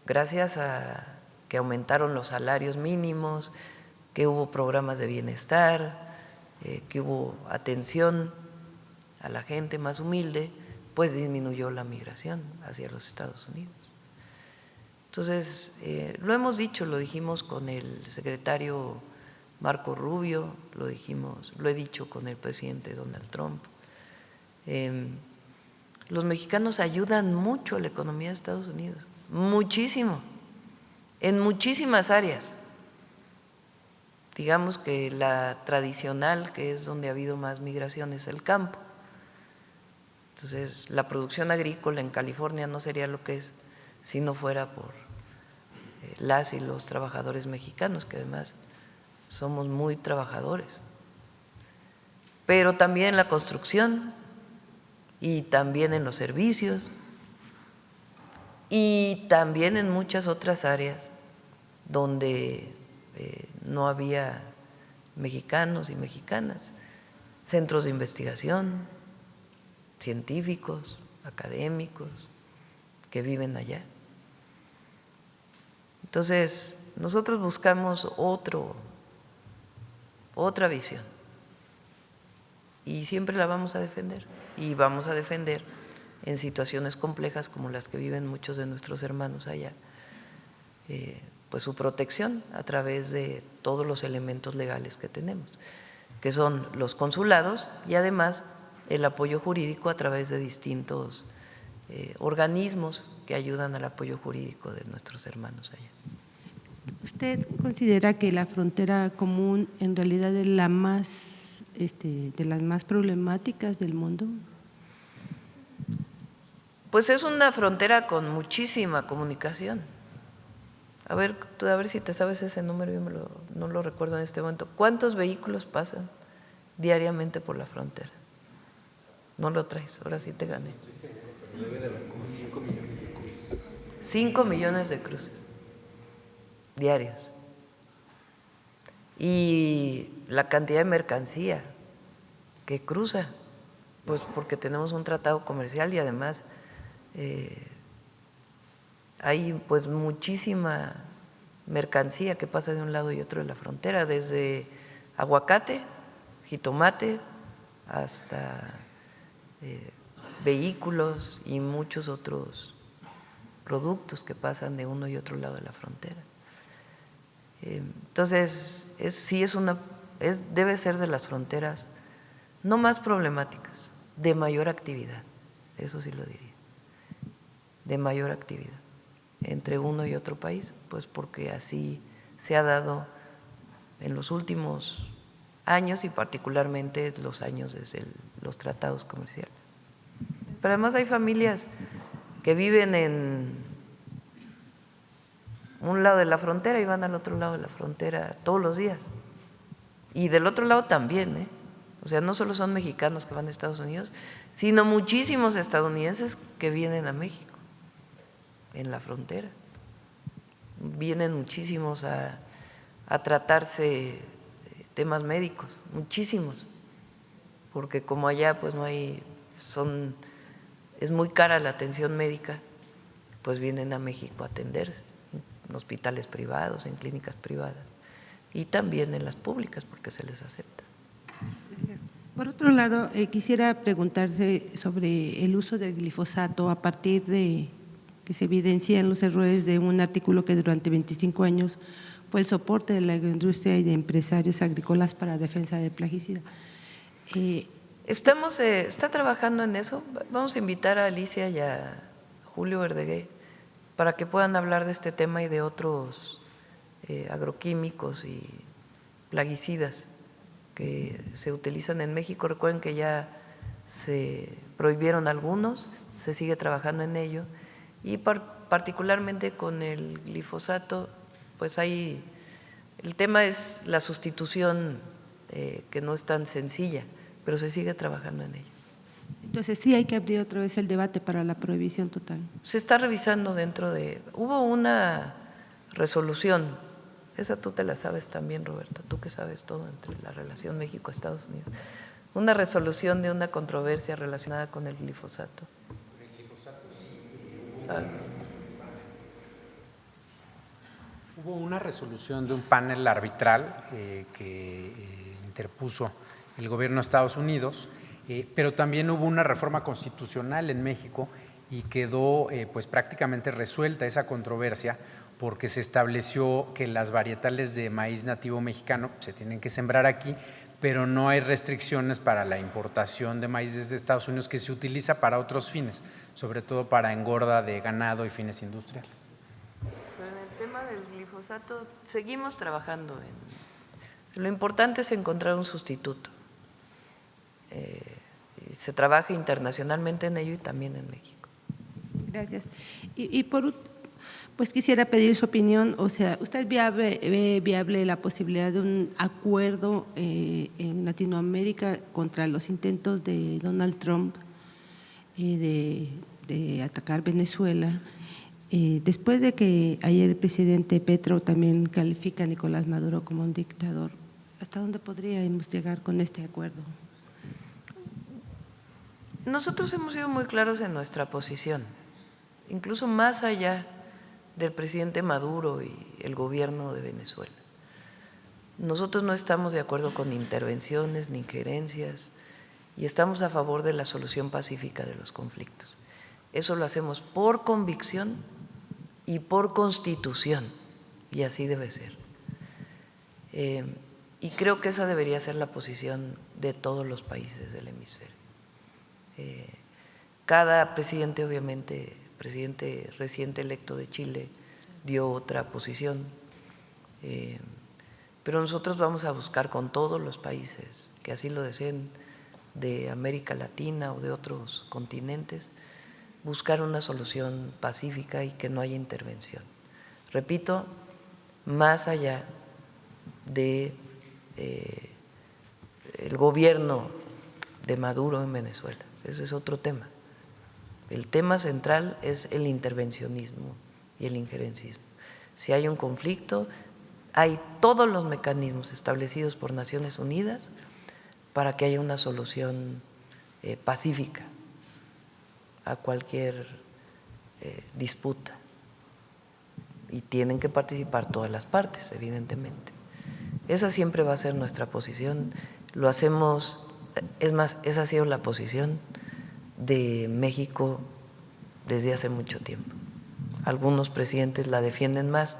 gracias a que aumentaron los salarios mínimos, que hubo programas de bienestar, que hubo atención a la gente más humilde, pues disminuyó la migración hacia los Estados Unidos. Entonces, lo hemos dicho, lo dijimos con el secretario Marco Rubio, lo he dicho con el presidente Donald Trump. Los mexicanos ayudan mucho a la economía de Estados Unidos, muchísimo, en muchísimas áreas. Digamos que la tradicional, que es donde ha habido más migración, es el campo. Entonces, la producción agrícola en California no sería lo que es si no fuera por las y los trabajadores mexicanos, que además somos muy trabajadores. Pero también en la construcción y también en los servicios y también en muchas otras áreas donde no había mexicanos y mexicanas, centros de investigación, científicos, académicos que viven allá. Entonces, nosotros buscamos otra visión y siempre la vamos a defender, y vamos a defender en situaciones complejas como las que viven muchos de nuestros hermanos allá, pues su protección a través de todos los elementos legales que tenemos, que son los consulados y además el apoyo jurídico a través de distintos organismos que ayudan al apoyo jurídico de nuestros hermanos allá. ¿Usted considera que la frontera común en realidad es la más, de las más problemáticas del mundo? Pues es una frontera con muchísima comunicación. A ver si te sabes ese número, yo no lo recuerdo en este momento. ¿Cuántos vehículos pasan diariamente por la frontera? No lo traes, ahora sí te gané. 5 millones de cruces. 5 millones de cruces diarios. Y la cantidad de mercancía que cruza, pues porque tenemos un tratado comercial y además hay pues muchísima mercancía que pasa de un lado y otro de la frontera, desde aguacate, jitomate, hasta vehículos y muchos otros productos que pasan de uno y otro lado de la frontera. Entonces, debe ser de las fronteras no más problemáticas, de mayor actividad, eso sí lo diría, de mayor actividad entre uno y otro país, pues porque así se ha dado en los últimos años y particularmente los años desde los tratados comerciales. Pero además hay familias que viven en un lado de la frontera y van al otro lado de la frontera todos los días. Y del otro lado también, O sea, no solo son mexicanos que van a Estados Unidos, sino muchísimos estadounidenses que vienen a México, en la frontera. Vienen muchísimos a tratarse temas médicos, muchísimos, porque como allá pues no hay, es muy cara la atención médica, pues vienen a México a atenderse en hospitales privados, en clínicas privadas y también en las públicas porque se les acepta. Por otro lado, quisiera preguntarse sobre el uso del glifosato a partir de que se evidencian los errores de un artículo que durante 25 años fue el soporte de la agroindustria y de empresarios agrícolas para defensa de plaguicida. Está trabajando en eso. Vamos a invitar a Alicia y a Julio Verdegué para que puedan hablar de este tema y de otros agroquímicos y plaguicidas que se utilizan en México. Recuerden que ya se prohibieron algunos, se sigue trabajando en ello y particularmente con el glifosato, pues el tema es la sustitución que no es tan sencilla, pero se sigue trabajando en ello. Entonces sí hay que abrir otra vez el debate para la prohibición total. Se está revisando hubo una resolución. Esa tú te la sabes también, Roberto, tú que sabes todo entre la relación México-Estados Unidos. Una resolución de una controversia relacionada con el glifosato. El glifosato sí. Hubo una resolución de un panel arbitral que interpuso el gobierno de Estados Unidos, pero también hubo una reforma constitucional en México y quedó pues prácticamente resuelta esa controversia, porque se estableció que las varietales de maíz nativo mexicano se tienen que sembrar aquí, pero no hay restricciones para la importación de maíz desde Estados Unidos, que se utiliza para otros fines, sobre todo para engorda de ganado y fines industriales. Pero en el tema del glifosato seguimos trabajando lo importante es encontrar un sustituto. Se trabaja internacionalmente en ello y también en México. Gracias. Pues quisiera pedir su opinión, o sea, ¿usted ve viable la posibilidad de un acuerdo en Latinoamérica contra los intentos de Donald Trump de atacar Venezuela? Después de que ayer el presidente Petro también califica a Nicolás Maduro como un dictador, ¿hasta dónde podríamos llegar con este acuerdo? Nosotros hemos sido muy claros en nuestra posición, incluso más allá del presidente Maduro y el gobierno de Venezuela. Nosotros no estamos de acuerdo con intervenciones ni injerencias y estamos a favor de la solución pacífica de los conflictos. Eso lo hacemos por convicción y por constitución, y así debe ser. Y creo que esa debería ser la posición de todos los países del hemisferio. Cada presidente, obviamente, presidente reciente electo de Chile dio otra posición, pero nosotros vamos a buscar con todos los países que así lo deseen de América Latina o de otros continentes, buscar una solución pacífica y que no haya intervención. Repito, más allá de el gobierno de Maduro en Venezuela, ese es otro tema. El tema central es el intervencionismo y el injerencismo. Si hay un conflicto, hay todos los mecanismos establecidos por Naciones Unidas para que haya una solución pacífica a cualquier disputa. Y tienen que participar todas las partes, evidentemente. Esa siempre va a ser nuestra posición. Lo hacemos, es más, esa ha sido la posición de México desde hace mucho tiempo. Algunos presidentes la defienden más,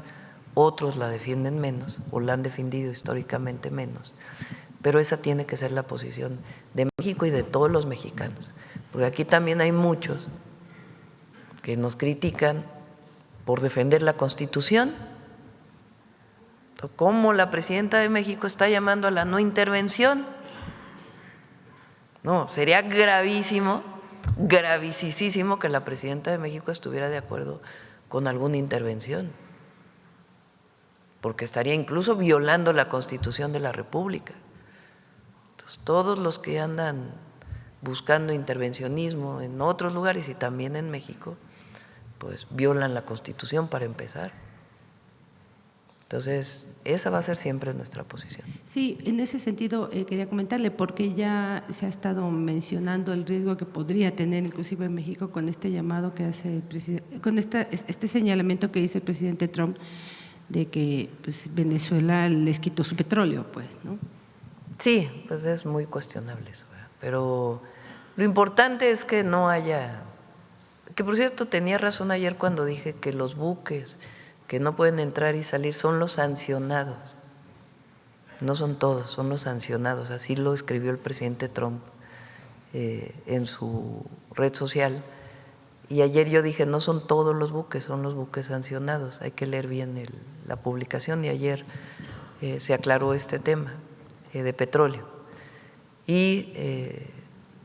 otros la defienden menos o la han defendido históricamente menos, pero esa tiene que ser la posición de México y de todos los mexicanos, porque aquí también hay muchos que nos critican por defender la Constitución. ¿Cómo la presidenta de México está llamando a la no intervención? No, sería gravísimo, gravísimo que la presidenta de México estuviera de acuerdo con alguna intervención, porque estaría incluso violando la Constitución de la República. Entonces, todos los que andan buscando intervencionismo en otros lugares y también en México, pues violan la Constitución para empezar. Entonces, esa va a ser siempre nuestra posición. Sí, en ese sentido quería comentarle, porque ya se ha estado mencionando el riesgo que podría tener inclusive en México con este llamado que hace el presidente, con este señalamiento que dice el presidente Trump de que pues, Venezuela les quitó su petróleo, pues, ¿no? Sí, pues es muy cuestionable eso, ¿verdad? Pero lo importante es que no haya, que por cierto tenía razón ayer cuando dije que los buques que no pueden entrar y salir son los sancionados, no son todos, son los sancionados, así lo escribió el presidente Trump en su red social. Y ayer yo dije, no son todos los buques, son los buques sancionados. Hay que leer bien la publicación y ayer se aclaró este tema de petróleo. Y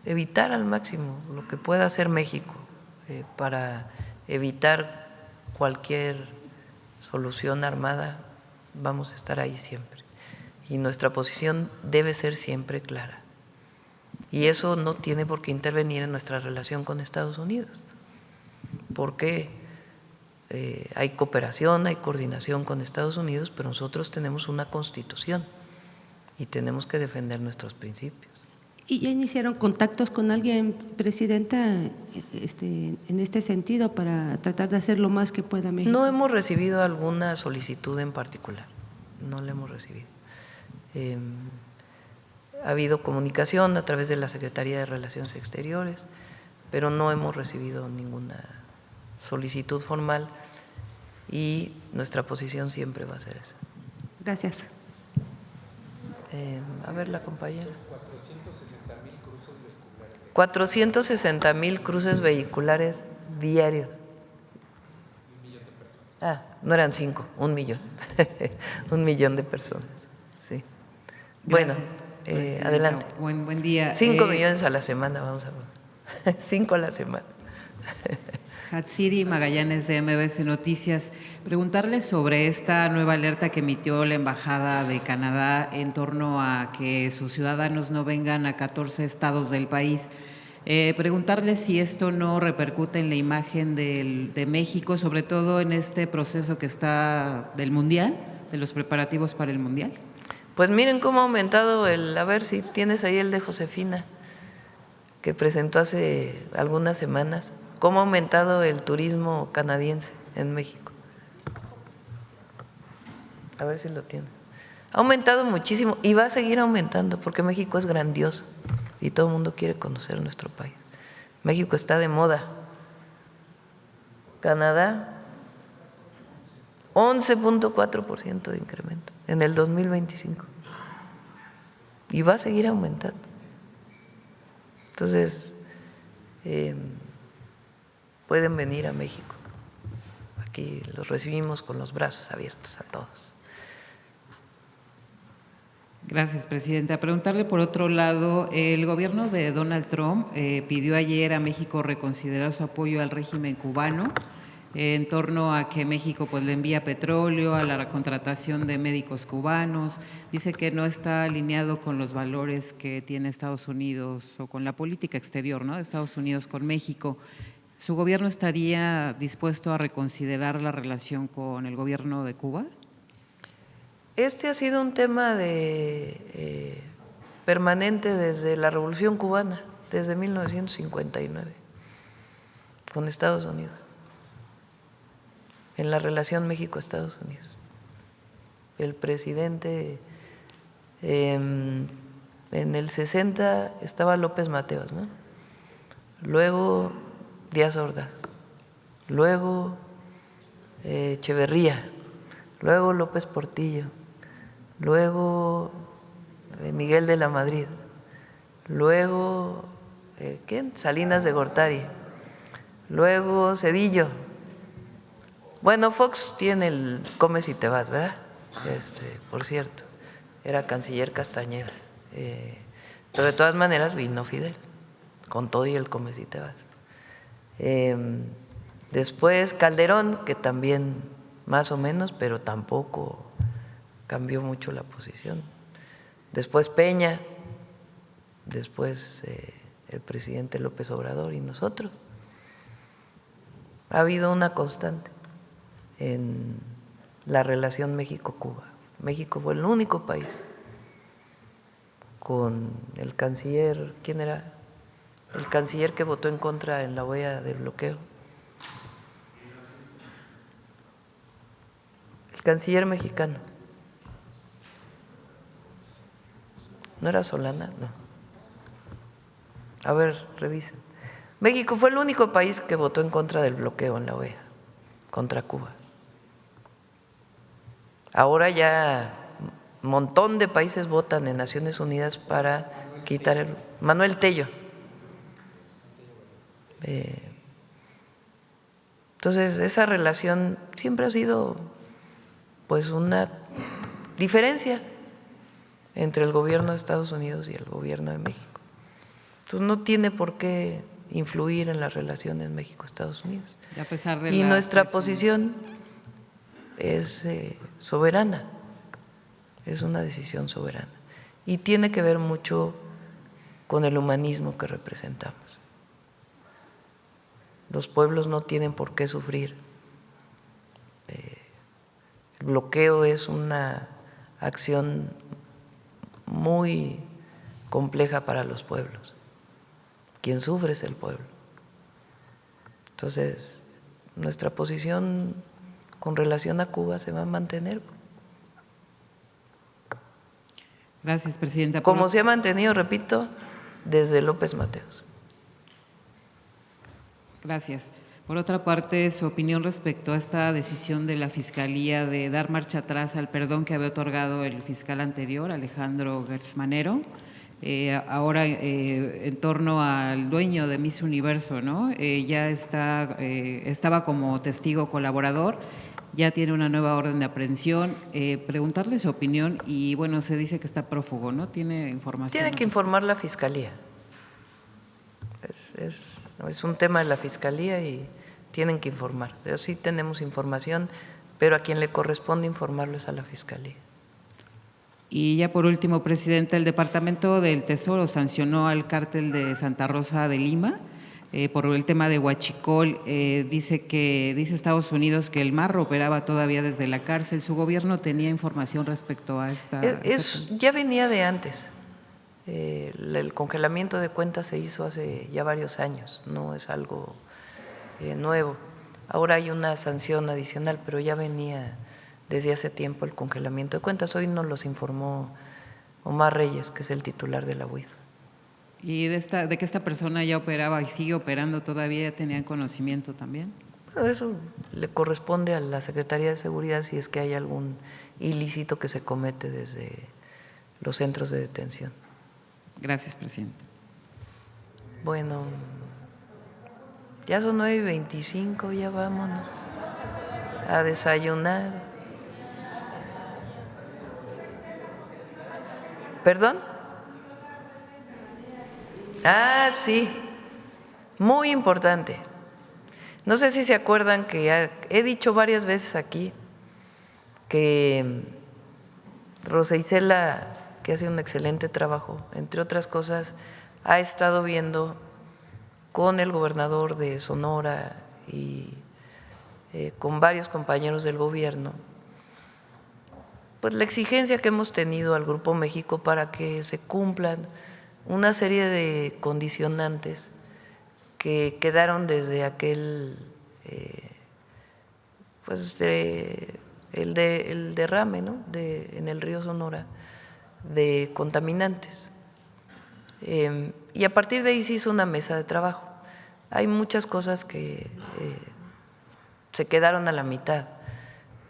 evitar al máximo lo que pueda hacer México para evitar cualquier solución armada, vamos a estar ahí siempre. Y nuestra posición debe ser siempre clara. Y eso no tiene por qué intervenir en nuestra relación con Estados Unidos, porque hay cooperación, hay coordinación con Estados Unidos, pero nosotros tenemos una Constitución y tenemos que defender nuestros principios. ¿Y ya iniciaron contactos con alguien, Presidenta, en este sentido para tratar de hacer lo más que pueda México? No hemos recibido alguna solicitud en particular, no la hemos recibido. Ha habido comunicación a través de la Secretaría de Relaciones Exteriores, pero no hemos recibido ninguna solicitud formal y nuestra posición siempre va a ser esa. Gracias. A ver, la compañera. 460,000 cruces vehiculares diarios. Ah, no eran 5, 1 millón. 1 millón de personas. Sí. Bueno, adelante. Buen día. 5 millones a la semana, vamos a ver. 5 a la semana. Hatsiri Magallanes de MBS Noticias. Preguntarle sobre esta nueva alerta que emitió la Embajada de Canadá en torno a que sus ciudadanos no vengan a 14 estados del país. Preguntarle si esto no repercute en la imagen de México, sobre todo en este proceso que está del Mundial, de los preparativos para el Mundial. Pues miren cómo ha aumentado a ver si tienes ahí el de Josefina, que presentó hace algunas semanas, cómo ha aumentado el turismo canadiense en México. A ver si lo tienes. Ha aumentado muchísimo y va a seguir aumentando porque México es grandioso y todo el mundo quiere conocer nuestro país. México está de moda. Canadá, 11.4% de incremento en el 2025 y va a seguir aumentando. Entonces, pueden venir a México. Aquí los recibimos con los brazos abiertos a todos. Gracias, Presidenta. Preguntarle por otro lado, el gobierno de Donald Trump pidió ayer a México reconsiderar su apoyo al régimen cubano en torno a que México pues, le envía petróleo, a la contratación de médicos cubanos. Dice que no está alineado con los valores que tiene Estados Unidos o con la política exterior, ¿no?, de Estados Unidos con México. ¿Su gobierno estaría dispuesto a reconsiderar la relación con el gobierno de Cuba? Este ha sido un tema permanente desde la Revolución Cubana, desde 1959, con Estados Unidos, en la relación México-Estados Unidos. El presidente, en el 60 estaba López Mateos, ¿no? Luego Díaz Ordaz, luego Echeverría, luego López Portillo, luego Miguel de la Madrid, luego ¿quién? Salinas de Gortari, luego Zedillo. Bueno, Fox tiene el comes y te vas, ¿verdad? Por cierto, era canciller Castañeda, pero de todas maneras vino Fidel, con todo y el comes y te vas. Después Calderón, que también más o menos, pero tampoco cambió mucho la posición. Después Peña, después el presidente López Obrador y nosotros. Ha habido una constante en la relación México-Cuba. México fue el único país con el canciller, ¿quién era? El canciller que votó en contra en la OEA del bloqueo. El canciller mexicano. ¿No era Solana? No. A ver, revisen. México fue el único país que votó en contra del bloqueo en la OEA, contra Cuba. Ahora ya un montón de países votan en Naciones Unidas para quitar el… Manuel Tello. Entonces, esa relación siempre ha sido pues una diferencia entre el gobierno de Estados Unidos y el gobierno de México. Entonces, no tiene por qué influir en las relaciones México-Estados Unidos. Y a pesar de Y la nuestra presión. posición es soberana, es una decisión soberana y tiene que ver mucho con el humanismo que representamos. Los pueblos no tienen por qué sufrir. El bloqueo es una acción muy compleja para los pueblos. Quien sufre es el pueblo. Entonces, nuestra posición con relación a Cuba se va a mantener. Gracias, presidenta. Como se ha mantenido, repito, desde López Mateos. Gracias. Por otra parte, su opinión respecto a esta decisión de la Fiscalía de dar marcha atrás al perdón que había otorgado el fiscal anterior, Alejandro Gertz Manero, ahora en torno al dueño de Miss Universo, ¿no? Ya estaba como testigo colaborador, ya tiene una nueva orden de aprehensión. Preguntarle su opinión y, bueno, se dice que está prófugo, ¿no? ¿Tiene información? Tiene que informar la Fiscalía. Es un tema de la Fiscalía y tienen que informar. Pero sí tenemos información, pero a quien le corresponde informarlo es a la Fiscalía. Y ya por último, presidenta, el Departamento del Tesoro sancionó al cártel de Santa Rosa de Lima por el tema de Huachicol. Dice Estados Unidos que el Marro operaba todavía desde la cárcel. ¿Su gobierno tenía información respecto a esta? Ya venía de antes. El congelamiento de cuentas se hizo hace ya varios años, no es algo nuevo. Ahora hay una sanción adicional, pero ya venía desde hace tiempo el congelamiento de cuentas. Hoy nos los informó Omar Reyes, que es el titular de la UIF. ¿Y de que esta persona ya operaba y sigue operando todavía, tenían conocimiento también? Bueno, eso le corresponde a la Secretaría de Seguridad si es que hay algún ilícito que se comete desde los centros de detención. Gracias, presidente. Bueno, ya son 9:25, ya vámonos a desayunar. ¿Perdón? Ah, sí, muy importante. No sé si se acuerdan que he dicho varias veces aquí que Rosa Isela, que hace un excelente trabajo, entre otras cosas, ha estado viendo con el gobernador de Sonora y con varios compañeros del gobierno, pues la exigencia que hemos tenido al Grupo México para que se cumplan una serie de condicionantes que quedaron desde aquel, el derrame, ¿no? En el río Sonora, de contaminantes. Y a partir de ahí se hizo una mesa de trabajo. Hay muchas cosas que se quedaron a la mitad,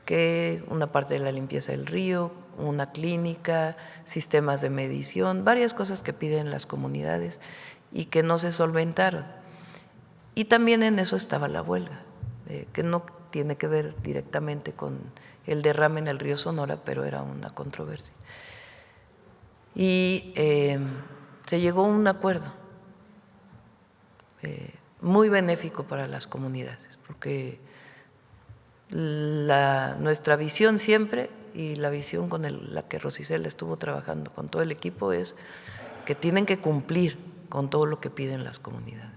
que una parte de la limpieza del río, una clínica, sistemas de medición, varias cosas que piden las comunidades y que no se solventaron. Y también en eso estaba la huelga, que no tiene que ver directamente con el derrame en el río Sonora, pero era una controversia. Y se llegó a un acuerdo muy benéfico para las comunidades, porque nuestra visión siempre, y la visión con la que Rosa Isela estuvo trabajando con todo el equipo, es que tienen que cumplir con todo lo que piden las comunidades.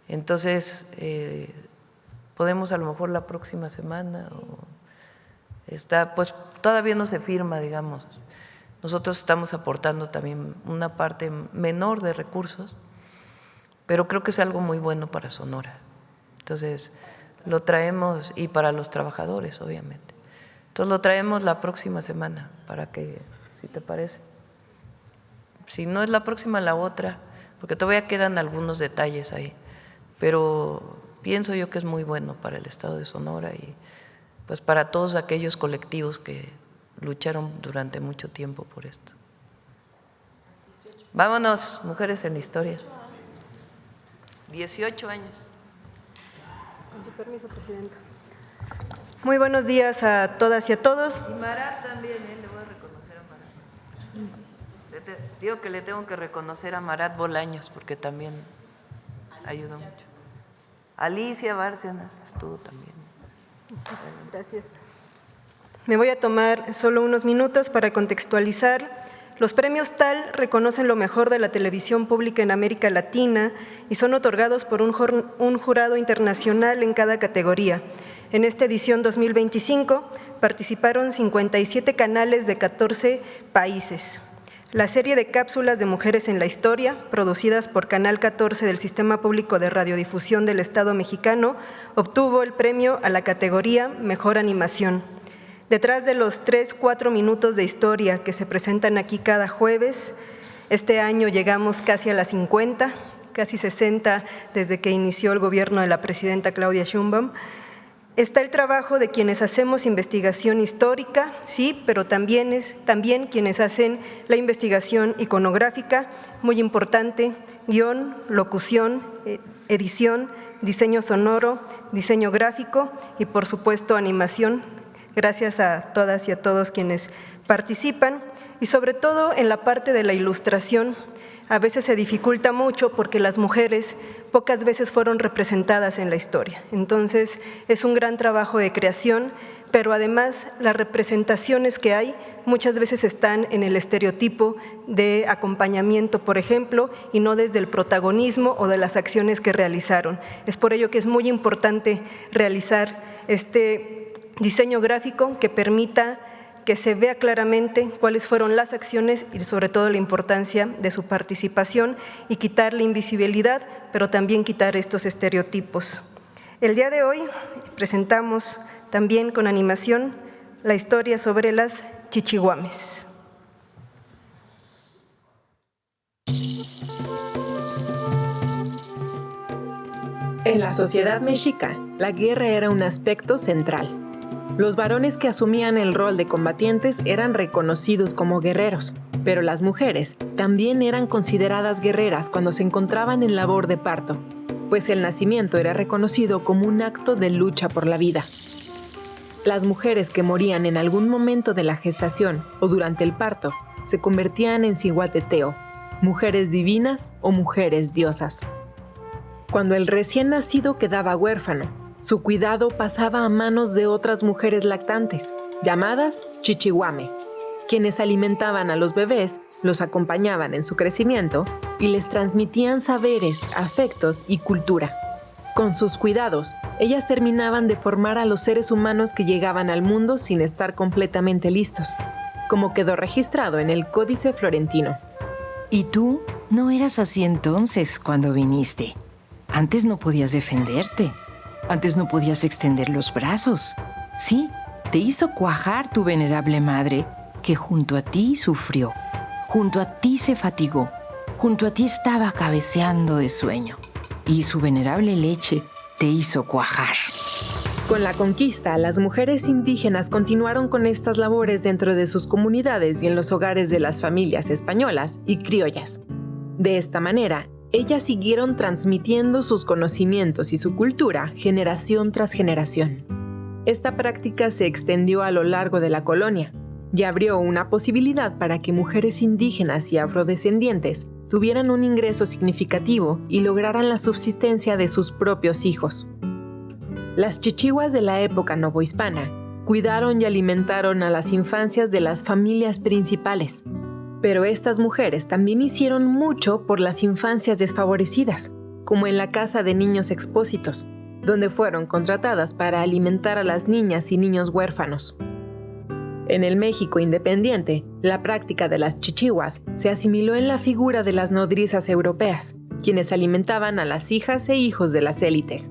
Entonces, podemos a lo mejor la próxima semana, pues todavía no se firma, digamos. Nosotros estamos aportando también una parte menor de recursos, pero creo que es algo muy bueno para Sonora. Entonces, lo traemos, y para los trabajadores, obviamente. Entonces, lo traemos la próxima semana, para que, si te parece. Si no es la próxima, la otra, porque todavía quedan algunos detalles ahí. Pero pienso yo que es muy bueno para el Estado de Sonora y pues para todos aquellos colectivos que lucharon durante mucho tiempo por esto. Vámonos, mujeres en la historia. 18 años. Con su permiso, Presidenta. Muy buenos días a todas y a todos. Y Marat también, le voy a reconocer a Marat. Digo que le tengo que reconocer a Marat Bolaños porque también ayudó mucho. Alicia Bárcenas estuvo también. Gracias. Me voy a tomar solo unos minutos para contextualizar. Los premios TAL reconocen lo mejor de la televisión pública en América Latina y son otorgados por un jurado internacional en cada categoría. En esta edición 2025 participaron 57 canales de 14 países. La serie de cápsulas de Mujeres en la Historia, producidas por Canal 14 del Sistema Público de Radiodifusión del Estado mexicano, obtuvo el premio a la categoría Mejor Animación. Detrás de los 3-4 minutos de historia que se presentan aquí cada jueves, este año llegamos casi a las 50, casi 60 desde que inició el gobierno de la presidenta Claudia Sheinbaum, está el trabajo de quienes hacemos investigación histórica, sí, pero también quienes hacen la investigación iconográfica, muy importante, guión, locución, edición, diseño sonoro, diseño gráfico y por supuesto animación. Gracias a todas y a todos quienes participan y sobre todo en la parte de la ilustración. A veces se dificulta mucho porque las mujeres pocas veces fueron representadas en la historia. Entonces es un gran trabajo de creación, pero además las representaciones que hay muchas veces están en el estereotipo de acompañamiento, por ejemplo, y no desde el protagonismo o de las acciones que realizaron. Es por ello que es muy importante realizar este diseño gráfico que permita que se vea claramente cuáles fueron las acciones y sobre todo la importancia de su participación y quitar la invisibilidad, pero también quitar estos estereotipos. El día de hoy presentamos también con animación la historia sobre las chichiguames. En la sociedad mexica, la guerra era un aspecto central. Los varones que asumían el rol de combatientes eran reconocidos como guerreros, pero las mujeres también eran consideradas guerreras cuando se encontraban en labor de parto, pues el nacimiento era reconocido como un acto de lucha por la vida. Las mujeres que morían en algún momento de la gestación o durante el parto se convertían en cihuateteo, mujeres divinas o mujeres diosas. Cuando el recién nacido quedaba huérfano, su cuidado pasaba a manos de otras mujeres lactantes, llamadas chichiguame, quienes alimentaban a los bebés, los acompañaban en su crecimiento y les transmitían saberes, afectos y cultura. Con sus cuidados, ellas terminaban de formar a los seres humanos que llegaban al mundo sin estar completamente listos, como quedó registrado en el Códice Florentino. ¿Y tú no eras así entonces cuando viniste? Antes no podías defenderte. Antes no podías extender los brazos. Sí, te hizo cuajar tu venerable madre, que junto a ti sufrió, junto a ti se fatigó, junto a ti estaba cabeceando de sueño, y su venerable leche te hizo cuajar. Con la conquista, las mujeres indígenas continuaron con estas labores dentro de sus comunidades y en los hogares de las familias españolas y criollas. De esta manera, ellas siguieron transmitiendo sus conocimientos y su cultura generación tras generación. Esta práctica se extendió a lo largo de la colonia y abrió una posibilidad para que mujeres indígenas y afrodescendientes tuvieran un ingreso significativo y lograran la subsistencia de sus propios hijos. Las chichiguas de la época novohispana cuidaron y alimentaron a las infancias de las familias principales. Pero estas mujeres también hicieron mucho por las infancias desfavorecidas, como en la Casa de Niños Expósitos, donde fueron contratadas para alimentar a las niñas y niños huérfanos. En el México independiente, la práctica de las chichiguas se asimiló en la figura de las nodrizas europeas, quienes alimentaban a las hijas e hijos de las élites.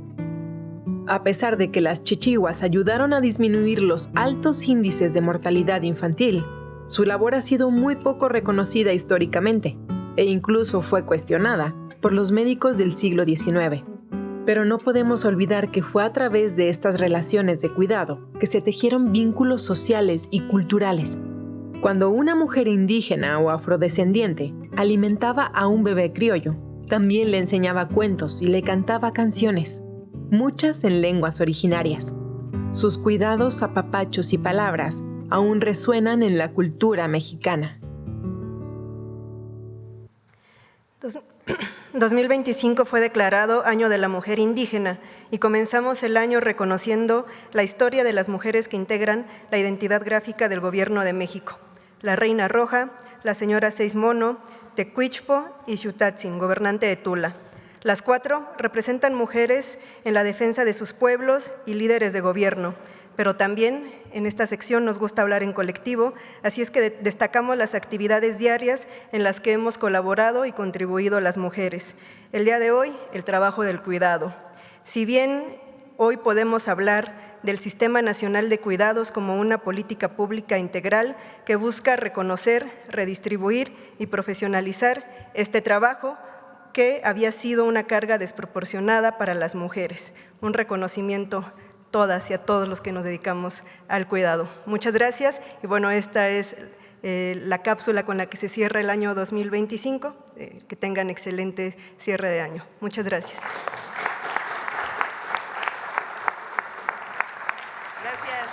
A pesar de que las chichiguas ayudaron a disminuir los altos índices de mortalidad infantil, Su labor ha sido muy poco reconocida históricamente e incluso fue cuestionada por los médicos del siglo XIX. Pero no podemos olvidar que fue a través de estas relaciones de cuidado que se tejieron vínculos sociales y culturales. Cuando una mujer indígena o afrodescendiente alimentaba a un bebé criollo, también le enseñaba cuentos y le cantaba canciones, muchas en lenguas originarias. Sus cuidados, apapachos y palabras aún resuenan en la cultura mexicana. 2025 fue declarado Año de la Mujer Indígena y comenzamos el año reconociendo la historia de las mujeres que integran la identidad gráfica del Gobierno de México. La Reina Roja, la señora Seismono, Tecuichpo y Xutatzin, gobernante de Tula. Las 4 representan mujeres en la defensa de sus pueblos y líderes de gobierno, pero también en esta sección nos gusta hablar en colectivo, así es que destacamos las actividades diarias en las que hemos colaborado y contribuido las mujeres. El día de hoy, el trabajo del cuidado. Si bien hoy podemos hablar del Sistema Nacional de Cuidados como una política pública integral que busca reconocer, redistribuir y profesionalizar este trabajo que había sido una carga desproporcionada para las mujeres. Un reconocimiento todas y a todos los que nos dedicamos al cuidado. Muchas gracias y bueno, esta es la cápsula con la que se cierra el año 2025. Que tengan excelente cierre de año. Muchas gracias. Gracias.